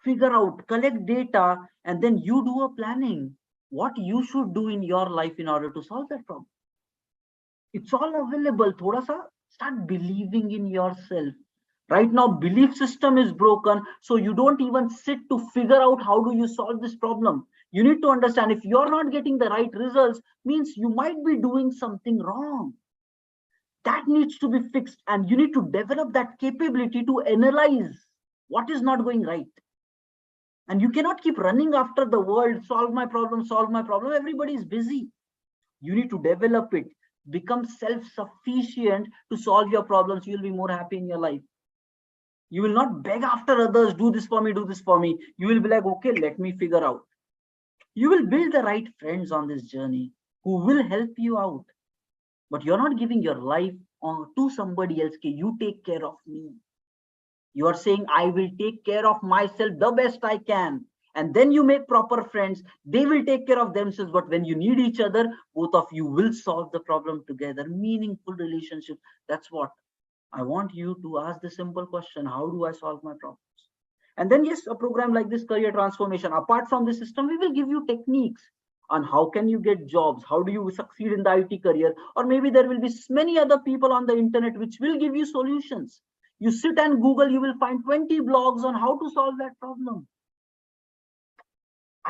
Figure out, collect data, and then you do a planning. What you should do in your life in order to solve that problem. It's all available. Thoda sa start believing in yourself. Right now, belief system is broken, so you don't even sit to figure out how do you solve this problem. You need to understand if you're not getting the right results, means you might be doing something wrong. That needs to be fixed, and you need to develop that capability to analyze what is not going right. And you cannot keep running after the world, solve my problem, solve my problem. Everybody is busy. You need to develop it, become self-sufficient to solve your problems. You will be more happy in your life. You will not beg after others, do this for me, do this for me. You will be like, okay, let me figure out. You will build the right friends on this journey who will help you out. But you're not giving your life to somebody else. Okay, you take care of me. You are saying, I will take care of myself the best I can. And then you make proper friends. They will take care of themselves. But when you need each other, both of you will solve the problem together. Meaningful relationship. That's what I want you to ask the simple question. How do I solve my problems? And then, yes, a program like this, career transformation, apart from the system, we will give you techniques on how can you get jobs, how do you succeed in the IT career, or maybe there will be many other people on the internet which will give you solutions. You sit and Google, you will find 20 blogs on how to solve that problem.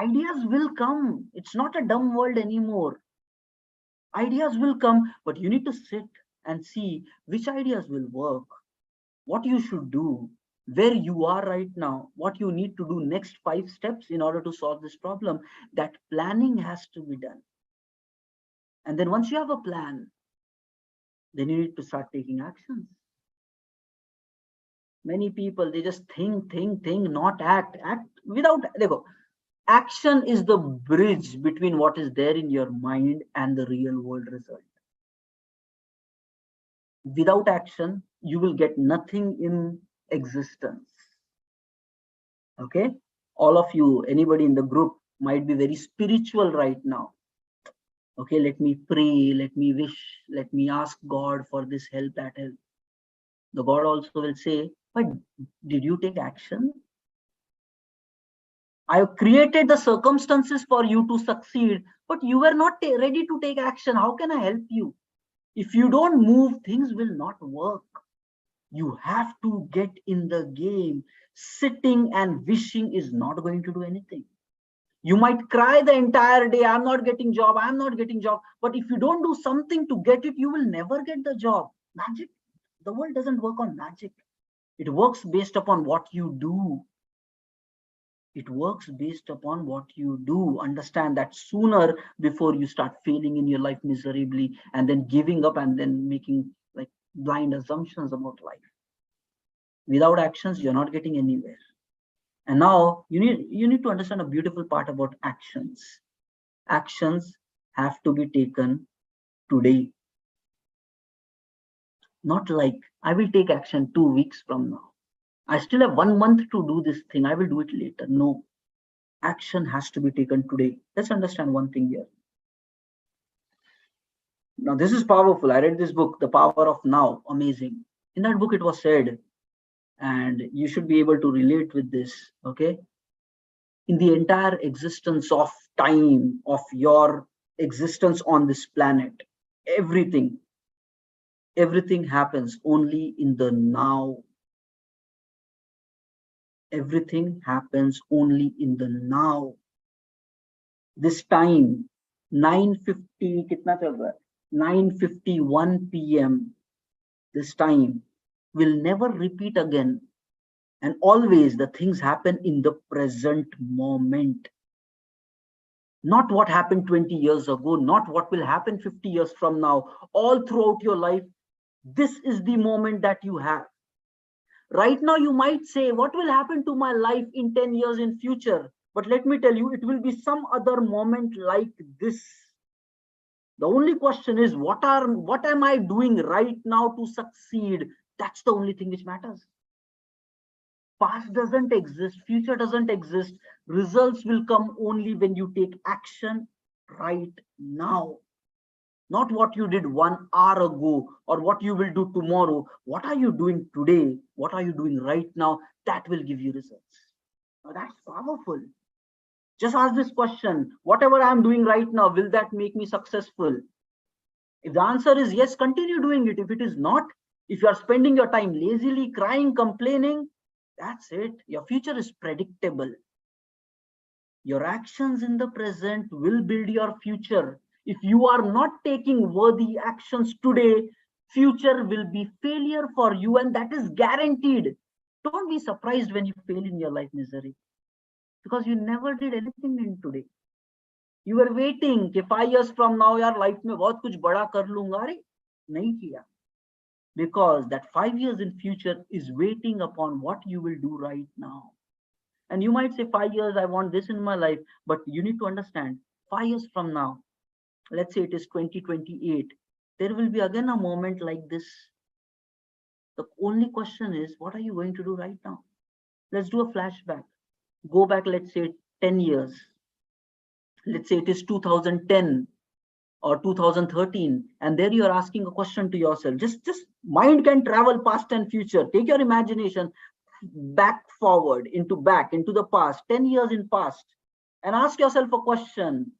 Ideas will come. It's not a dumb world anymore. Ideas will come, but you need to sit and see which ideas will work, what you should do, where you are right now, what you need to do next 5 steps in order to solve this problem. That planning has to be done. And then once you have a plan, then you need to start taking actions. Many people, they just think, not act without, they go. Action is the bridge between what is there in your mind and the real world result. Without action, you will get nothing in existence. Okay, all of you, anybody in the group might be very spiritual right now. Okay, let me pray, let me wish, let me ask God for this help, that help. The God also will say, but did you take action? I have created the circumstances for you to succeed, but you were not ready to take action. How can I help you? If you don't move, things will not work. You have to get in the game. Sitting and wishing is not going to do anything. You might cry the entire day, I'm not getting job, I'm not getting job. But if you don't do something to get it, you will never get the job. Magic. The world doesn't work on magic. It works based upon what you do. It works based upon what you do. Understand that sooner before you start failing in your life miserably and then giving up and then making like blind assumptions about life. Without actions, you're not getting anywhere. And now you need to understand a beautiful part about actions. Actions have to be taken today. Not like I will take action 2 weeks from now. I still have 1 month to do this thing. I will do it later. No, action has to be taken today. Let's understand one thing here. Now, this is powerful. I read this book, The Power of Now. Amazing. In that book, it was said, and you should be able to relate with this. Okay. in the entire existence of time, of your existence on this planet. Everything, everything happens only in the now. Everything happens only in the now. This time, 9:50, kitna chal raha hai? 9:51 p.m. This time will never repeat again. And always the things happen in the present moment. Not what happened 20 years ago, not what will happen 50 years from now. All throughout your life, this is the moment that you have. Right now, you might say, what will happen to my life in 10 years in future? But let me tell you, it will be some other moment like this. The only question is, what am I doing right now to succeed? That's the only thing which matters. Past doesn't exist, future doesn't exist. Results will come only when you take action right now. Not what you did 1 hour ago or what you will do tomorrow. What are you doing today? What are you doing right now? That will give you results. Now that's powerful. Just ask this question: whatever I'm doing right now, will that make me successful? If the answer is yes, continue doing it. If it is not, if you are spending your time lazily, crying, complaining, that's it. Your future is predictable. Your actions in the present will build your future. If you are not taking worthy actions today, future will be failure for you, and that is guaranteed. Don't be surprised when you fail in your life misery, because you never did anything in today. You were waiting कि 5 years from now यार life में बहुत कुछ बड़ा कर लूंगा, अरे नहीं किया. Because that 5 years in future is waiting upon what you will do right now. And you might say 5 years, I want this in my life, but you need to understand 5 years from now, let's say it is 2028, there will be again a moment like this. The only question is, what are you going to do right now? Let's do a flashback. Go back, let's say 10 years. Let's say it is 2010 or 2013, and there you are asking a question to yourself. Just mind can travel past and future. Take your imagination back into the past, 10 years in past, and ask yourself a question.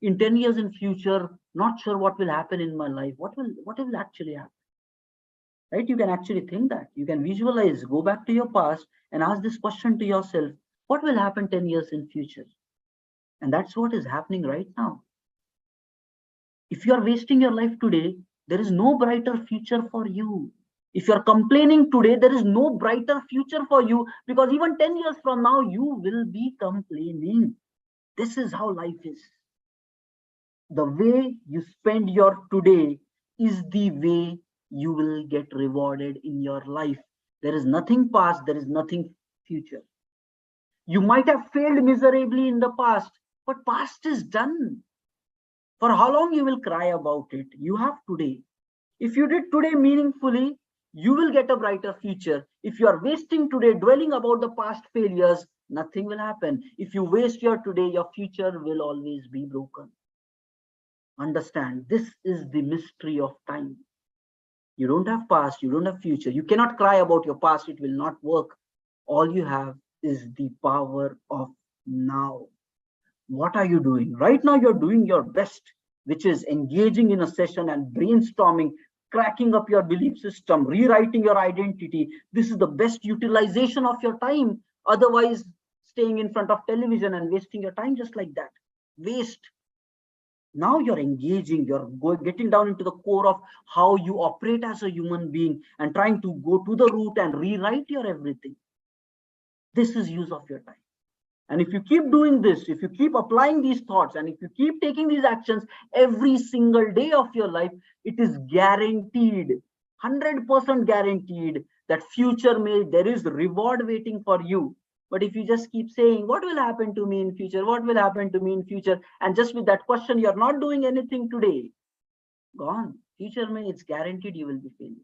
In 10 years in future, not sure what will happen in my life. What will actually happen? Right? You can actually think that. You can visualize, go back to your past and ask this question to yourself. What will happen 10 years in future? And that's what is happening right now. If you are wasting your life today, there is no brighter future for you. If you are complaining today, there is no brighter future for you, because even 10 years from now, you will be complaining. This is how life is. The way you spend your today is the way you will get rewarded in your life. There is nothing past, there is nothing future. You might have failed miserably in the past, but past is done. For how long you will cry about it? You have today. If you did today meaningfully, you will get a brighter future. If you are wasting today dwelling about the past failures, nothing will happen. If you waste your today, your future will always be broken. Understand, this is the mystery of time. You don't have past, you don't have future. You cannot cry about your past, it will not work. All you have is the power of now. What are you doing? Right now, you're doing your best, which is engaging in a session and brainstorming, cracking up your belief system, rewriting your identity. This is the best utilization of your time. Otherwise, staying in front of television and wasting your time just like that. Waste. Now you're engaging, you're getting down into the core of how you operate as a human being and trying to go to the root and rewrite your everything. This is use of your time. And if you keep doing this, if you keep applying these thoughts, and if you keep taking these actions every single day of your life, it is guaranteed, 100% guaranteed that there is reward waiting for you. But if you just keep saying, what will happen to me in future? What will happen to me in future? And just with that question, you're not doing anything today. Gone. Future means it's guaranteed you will be failure.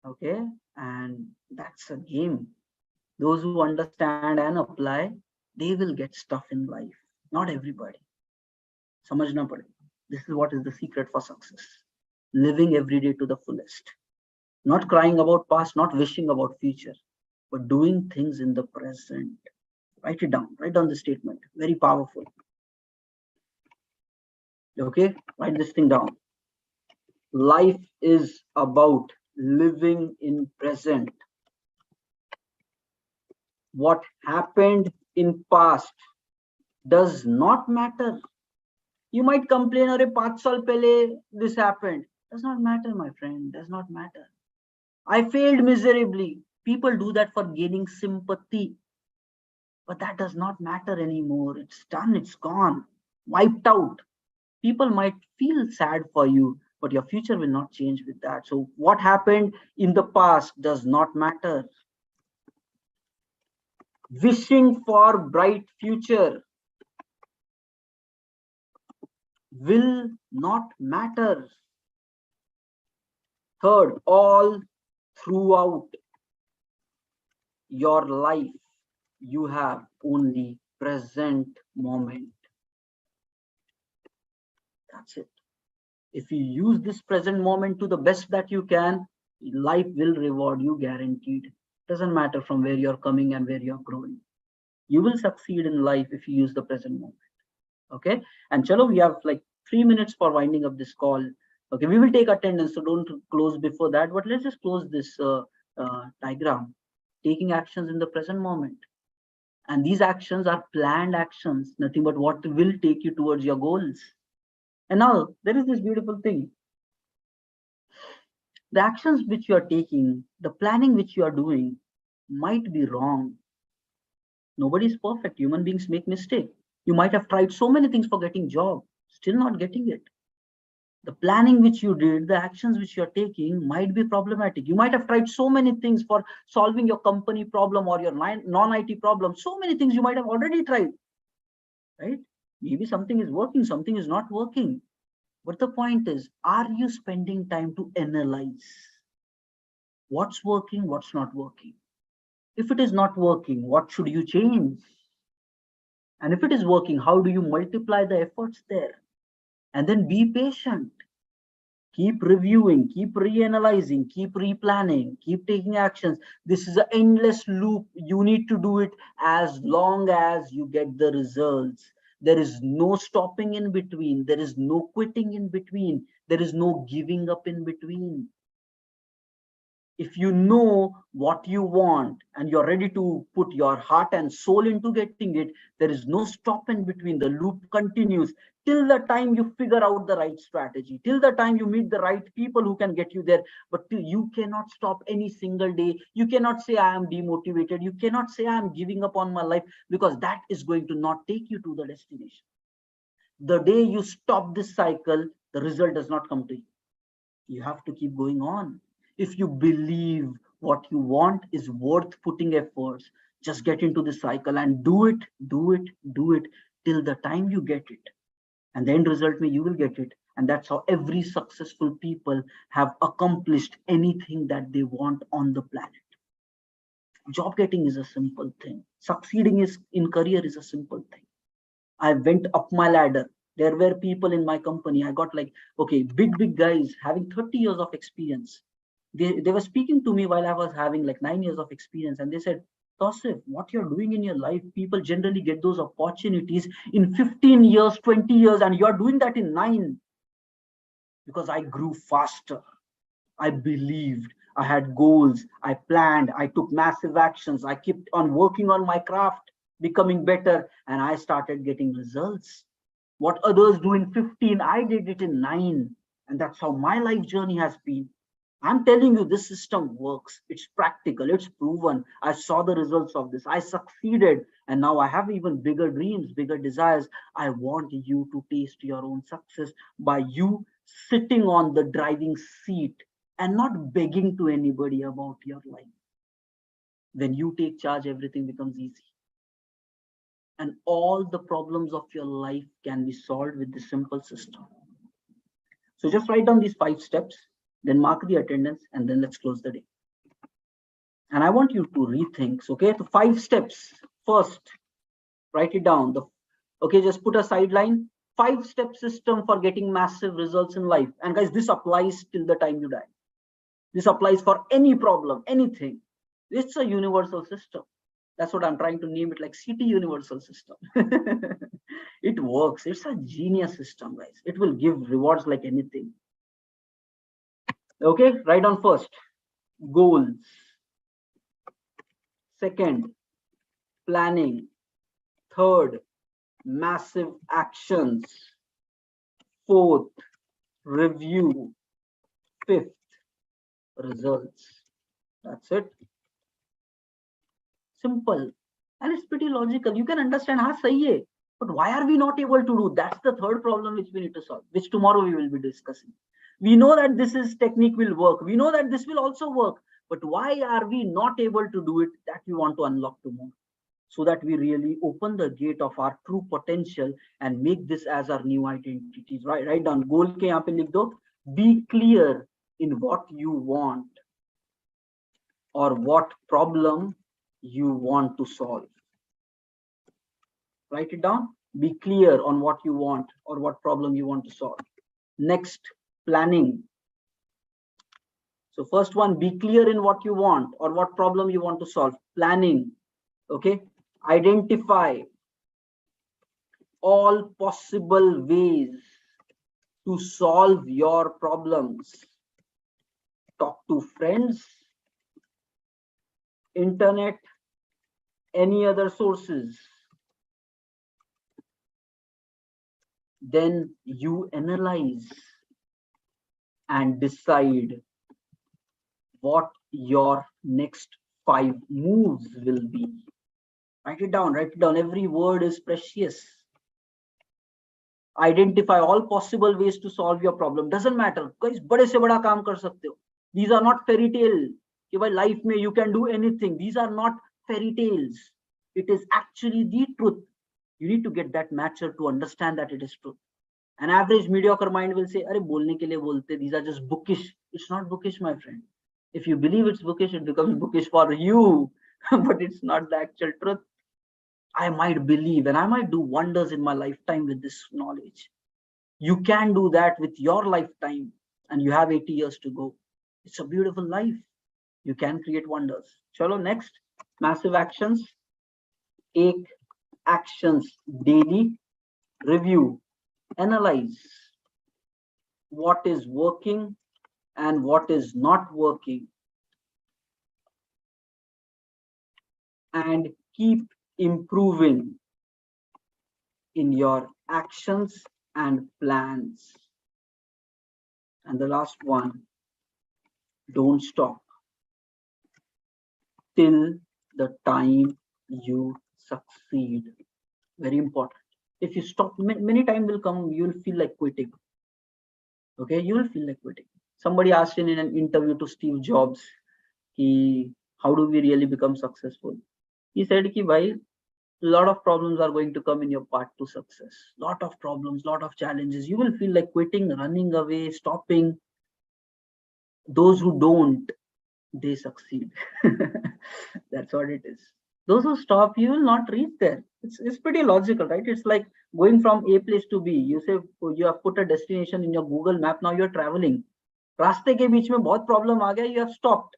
Okay. And that's a game. Those who understand and apply, they will get stuff in life. Not everybody. Samajhna padega. This is what is the secret for success. Living every day to the fullest. Not crying about past, not wishing about future, but doing things in the present. Write it down. Write down the statement. Very powerful. Okay, write this thing down. Life is about living in present. What happened in past does not matter. You might complain, "Arey 5 saal pehle this happened." Does not matter, my friend. Does not matter. I failed miserably. People do that for gaining sympathy. But that does not matter anymore. It's done. It's gone. Wiped out. People might feel sad for you, but your future will not change with that. So what happened in the past does not matter. Wishing for bright future will not matter. Third, all throughout your life, you have only present moment. That's it. If you use this present moment to the best that you can, life will reward you guaranteed. Doesn't matter from where you're coming and where you're growing. You will succeed in life if you use the present moment. Okay. And chalo, we have like 3 minutes for winding up this call. Okay, we will take attendance, so don't close before that. But let's just close this diagram. Taking actions in the present moment. And these actions are planned actions, nothing but what will take you towards your goals. And now there is this beautiful thing. The actions which you are taking, the planning which you are doing might be wrong. Nobody is perfect. Human beings make mistakes. You might have tried so many things for getting job, still not getting it. The planning which you did, the actions which you're taking might be problematic. You might have tried so many things for solving your company problem or your non-IT problem. So many things you might have already tried, right? Maybe something is working, something is not working. But the point is, are you spending time to analyze what's working, what's not working? If it is not working, what should you change? And if it is working, how do you multiply the efforts there? And then be patient. Keep reviewing, keep reanalyzing, keep replanning, keep taking actions. This is an endless loop. You need to do it as long as you get the results. There is no stopping in between. There is no quitting in between. There is no giving up in between. If you know what you want and you're ready to put your heart and soul into getting it, there is no stop in between. The loop continues till the time you figure out the right strategy, till the time you meet the right people who can get you there. But you cannot stop any single day. You cannot say, "I am demotivated." You cannot say, "I am giving up on my life," because that is going to not take you to the destination. The day you stop this cycle, the result does not come to you. You have to keep going on. If you believe what you want is worth putting efforts, just get into the cycle and do it till the time you get it. And the end result you will get it. And that's how every successful people have accomplished anything that they want on the planet. Job getting is a simple thing. Succeeding in career is a simple thing. I went up my ladder. There were people in my company. I got like, okay, big guys having 30 years of experience. They were speaking to me while I was having like 9 years of experience. And they said, "Tausif, what you're doing in your life, people generally get those opportunities in 15 years, 20 years, and you're doing that in 9. Because I grew faster. I believed. I had goals. I planned. I took massive actions. I kept on working on my craft, becoming better, and I started getting results. What others do in 15, I did it in 9. And that's how my life journey has been. I'm telling you, this system works. It's practical. It's proven. I saw the results of this. I succeeded. And now I have even bigger dreams, bigger desires. I want you to taste your own success by you sitting on the driving seat and not begging to anybody about your life. When you take charge, everything becomes easy. And all the problems of your life can be solved with this simple system. So just write down these 5 steps, then mark the attendance, and then let's close the day. And I want you to rethink. Okay, the 5 steps. First, write it down. Okay, just put a sideline. 5-step system for getting massive results in life. And guys, this applies till the time you die. This applies for any problem, anything. It's a universal system. That's what I'm trying to name it, like city universal system. It works. It's a genius system, guys. It will give rewards like anything. Okay, write down first goals. Second, planning. Third, massive actions. Fourth, review. Fifth, results. That's it. Simple. And it's pretty logical. You can understand, हाँ सही है. But why are we not able to do? That's the third problem which we need to solve, which tomorrow we will be discussing. We know that this is technique will work. We know that this will also work. But why are we not able to do it? That we want to unlock tomorrow, so that we really open the gate of our true potential and make this as our new identities. Right? Write down goal के यहाँ पे लिख दो. Be clear in what you want or what problem you want to solve. Write it down. Be clear on what you want or what problem you want to solve. Next, planning. So first one, be clear in what you want or what problem you want to solve. Planning. Okay. Identify all possible ways to solve your problems. Talk to friends, internet, any other sources. Then you analyze and decide what your next 5 moves will be. Write it down. Write it down. Every word is precious. Identify all possible ways to solve your problem. Doesn't matter. Guys, बड़े से बड़ा काम कर सकते हो. These are not fairy tale. कि भाई life में you can do anything. These are not fairy tales. It is actually the truth. You need to get that matcher to understand that it is truth. An average mediocre mind will say, "अरे बोलने के लिए बोलते. These are just bookish." It's not bookish, my friend. If you believe it's bookish, it becomes bookish for you, but it's not the actual truth. I might believe and I might do wonders in my lifetime with this knowledge. You can do that with your lifetime, and you have 80 years to go. It's a beautiful life. You can create wonders. Chalo, next, massive actions. Take actions daily. Review, analyze what is working and what is not working, and keep improving in your actions and plans. And the last one, don't stop till the time you succeed. Very important. If you stop, many times will come, you'll feel like quitting. Okay, you will feel like quitting. Somebody asked in an interview to Steve Jobs, how do we really become successful? He said, a lot of problems are going to come in your path to success. Lot of problems, lot of challenges. You will feel like quitting, running away, stopping. Those who don't, they succeed. That's what it is. Those who stop, you will not reach there. It's pretty logical, right? It's like going from A place to B. You say you have put a destination in your Google map. Now you're traveling. रास्ते के बीच में बहुत problem आ गया. You have stopped.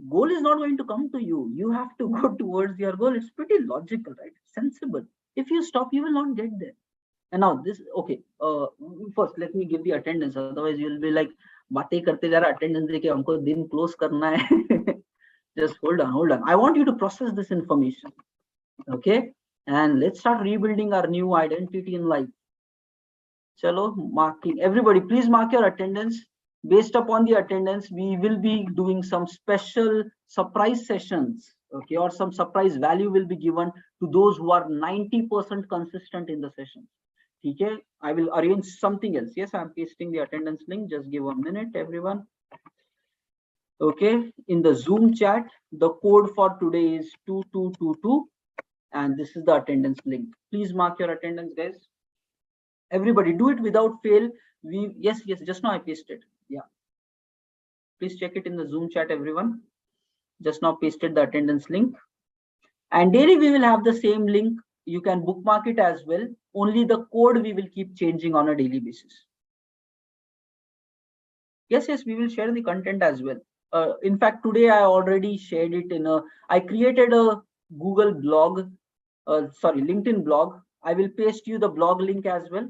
Goal is not going to come to you. You have to go towards your goal. It's pretty logical, right? Sensible. If you stop, you will not get there. And now this, okay. First, let me give the attendance. Otherwise, you'll be like, बातें करते जा रहा attendance देके हमको दिन close करना है. Just hold on. I want you to process this information. Okay. And let's start rebuilding our new identity in life. Chalo, marking. Everybody, please mark your attendance. Based upon the attendance, we will be doing some special surprise sessions, okay, or some surprise value will be given to those who are 90% consistent in the session. Okay, I will arrange something else. Yes, I'm pasting the attendance link. Just give a minute, everyone. Okay, in the Zoom chat, the code for today is 2222, and this is the attendance link. Please mark your attendance, guys. Everybody, do it without fail. Yes, just now I pasted. Yeah, please check it in the Zoom chat, everyone. Just now pasted the attendance link, and daily we will have the same link. You can bookmark it as well. Only the code we will keep changing on a daily basis. Yes, we will share the content as well. In fact, today I already shared it in I created a Google blog, LinkedIn blog. I will paste you the blog link as well.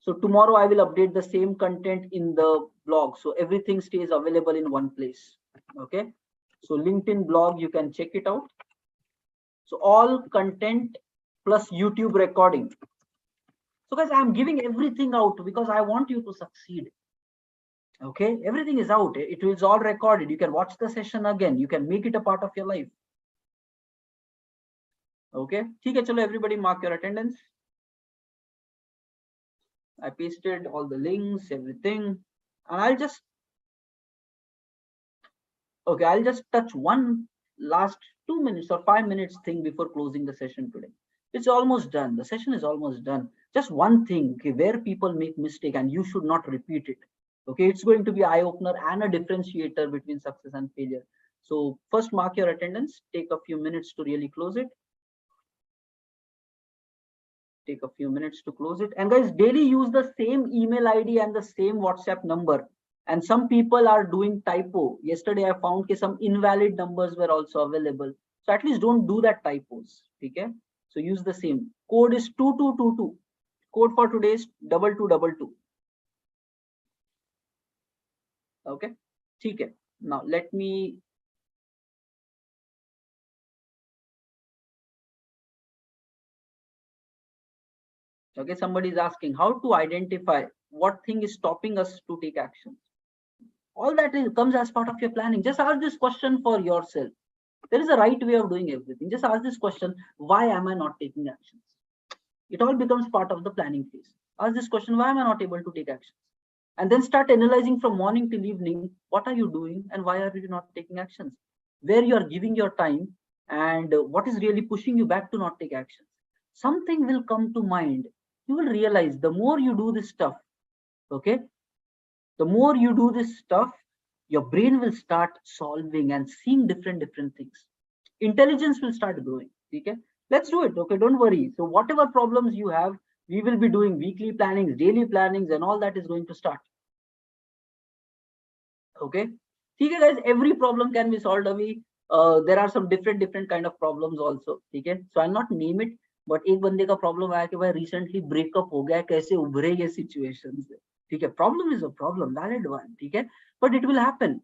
So tomorrow I will update the same content in the blog. So everything stays available in one place. Okay. So LinkedIn blog, you can check it out. So all content plus YouTube recording. So guys, I'm giving everything out because I want you to succeed. Okay. Everything is out. It is all recorded. You can watch the session again. You can make it a part of your life. Okay. ठीक है, चलो everybody mark your attendance. I pasted all the links, everything, and I'll just touch one last 2 minutes or 5 minutes thing before closing the session today. It's almost done. The session is almost done. Just one thing, okay, where people make mistake and you should not repeat it. Okay, it's going to be eye opener and a differentiator between success and failure. So first mark your attendance, take a few minutes to really close it. Take a few minutes to close it. And guys, daily use the same email ID and the same WhatsApp number. And some people are doing typo. Yesterday I found some invalid numbers were also available. So at least don't do that typos. Okay. So use the same. Code is 2222. Code for today is 2222. Okay. Okay. Now let me. Okay, somebody is asking how to identify what thing is stopping us to take action. All that comes as part of your planning. Just ask this question for yourself. There is a right way of doing everything. Just ask this question: why am I not taking actions? It all becomes part of the planning phase. Ask this question: why am I not able to take actions? And then start analyzing from morning till evening. What are you doing and why are you not taking actions? Where you are giving your time and what is really pushing you back to not take actions? Something will come to mind. You will realize the more you do this stuff, okay, the more you do this stuff, your brain will start solving and seeing different things. Intelligence will start growing. Okay, let's do it. Okay, don't worry. So whatever problems you have, we will be doing weekly plannings, daily plannings, and all that is going to start. Okay, okay guys, every problem can be solved away. There are some different kind of problems also. Okay, so I'll not name it, but एक बंदे का problem आया कि भाई recently breakup हो गया, कैसे उभरे ये situation से. ठीक है, problem is a problem, valid one. ठीक है, but it will happen.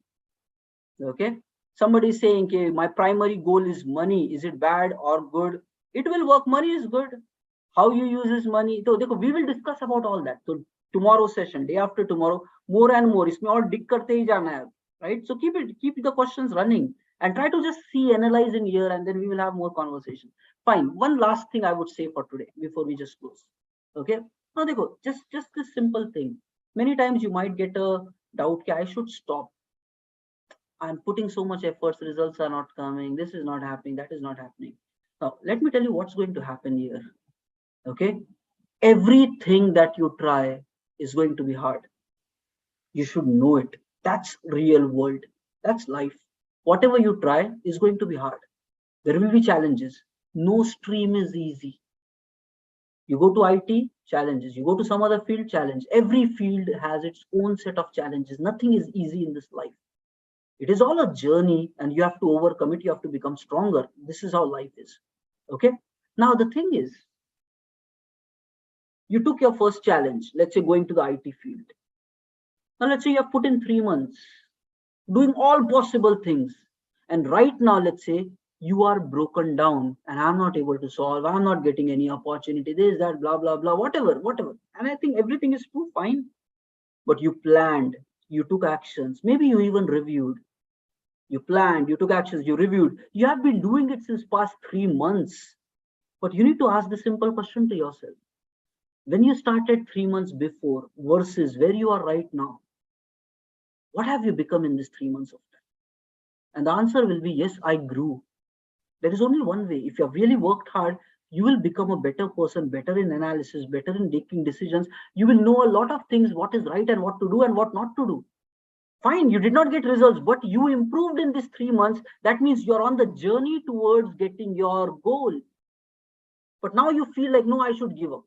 Okay, somebody is saying कि my primary goal is money. Is it bad or good? It will work. Money is good. How you use this money? So देखो, we will discuss about all that. So tomorrow session, day after tomorrow, more and more. इसमें और dig करते ही जाना है, right? So keep the questions running and try to just see, analyze in here, and then we will have more conversation. Fine. One last thing I would say for today before we just close. Okay. Now देखो, just this simple thing. Many times you might get a doubt that I should stop. I'm putting so much efforts, results are not coming, this is not happening, that is not happening. Now, let me tell you what's going to happen here. Okay, everything that you try is going to be hard. You should know it. That's real world. That's life. Whatever you try is going to be hard. There will be challenges. No stream is easy. You go to IT, challenges. You go to some other field, challenge. Every field has its own set of challenges. Nothing is easy in this life. It is all a journey and you have to overcome it. You have to become stronger. This is how life is. Okay. Now the thing is, you took your first challenge, let's say going to the IT field. Now let's say you have put in 3 months, doing all possible things. And right now, let's say you are broken down and I'm not able to solve, I'm not getting any opportunity, this, that, blah, blah, blah, whatever. And I think everything is too fine. But you planned, you took actions, maybe you even reviewed. You planned, you took actions, you reviewed. You have been doing it since past 3 months. But you need to ask the simple question to yourself. When you started 3 months before versus where you are right now, what have you become in this 3 months of time? And the answer will be, yes, I grew. There is only one way. If you have really worked hard, you will become a better person, better in analysis, better in taking decisions. You will know a lot of things, what is right and what to do and what not to do. Fine, you did not get results, but you improved in these 3 months. That means you're on the journey towards getting your goal. But now you feel like, no, I should give up.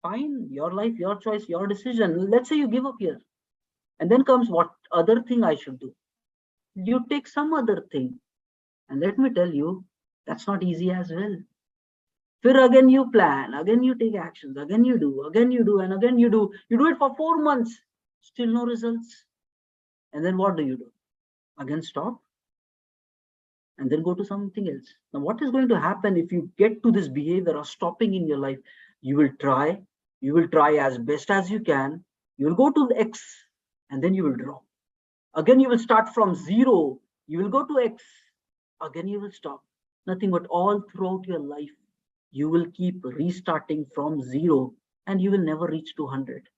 Fine, your life, your choice, your decision. Let's say you give up here. And then comes what other thing I should do. You take some other thing. And let me tell you, that's not easy as well. Then again you plan, again you take actions, again you do, and again you do. You do it for 4 months, still no results. And then what do? Again stop and then go to something else. Now, what is going to happen if you get to this behavior of stopping in your life? You will try as best as you can. You will go to the X and then you will drop. Again, you will start from 0. You will go to X. Again, you will stop. Nothing but all throughout your life, you will keep restarting from 0 and you will never reach to 100.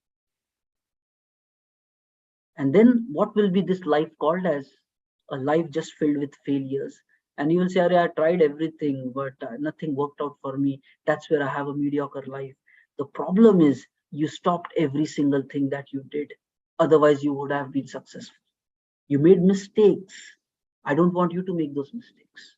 And then what will be this life called as? A life just filled with failures. And you will say, I tried everything, but nothing worked out for me. That's where I have a mediocre life. The problem is you stopped every single thing that you did. Otherwise, you would have been successful. You made mistakes. I don't want you to make those mistakes.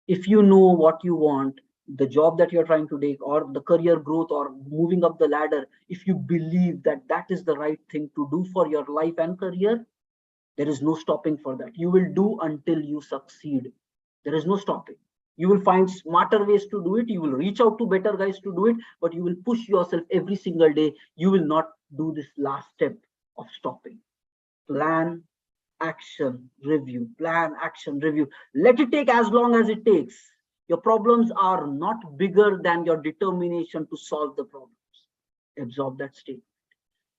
If you know what you want, the job that you're trying to take, or the career growth, or moving up the ladder, if you believe that that is the right thing to do for your life and career, there is no stopping for that. You will do until you succeed. There is no stopping. You will find smarter ways to do it. You will reach out to better guys to do it, but you will push yourself every single day. You will not do this last step of stopping. Plan, action, review. Plan, action, review. Let it take as long as it takes. Your problems are not bigger than your determination to solve the problems. Absorb that statement.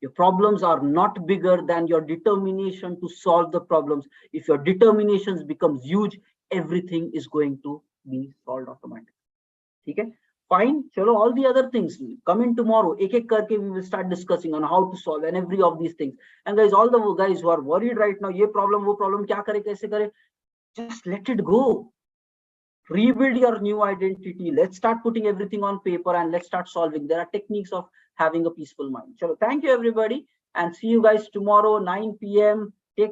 Your problems are not bigger than your determination to solve the problems. If your determination becomes huge, everything is going to be solved automatically. Okay? Fine. Chalo, all the other things come in tomorrow. Ek karke we will start discussing on how to solve and every of these things. And guys, all the guys who are worried right now, ye problem, wo problem, kya kare, kaise kare, just let it go. Rebuild your new identity. Let's start putting everything on paper and let's start solving. There are techniques of having a peaceful mind. So thank you everybody and see you guys tomorrow 9 p.m.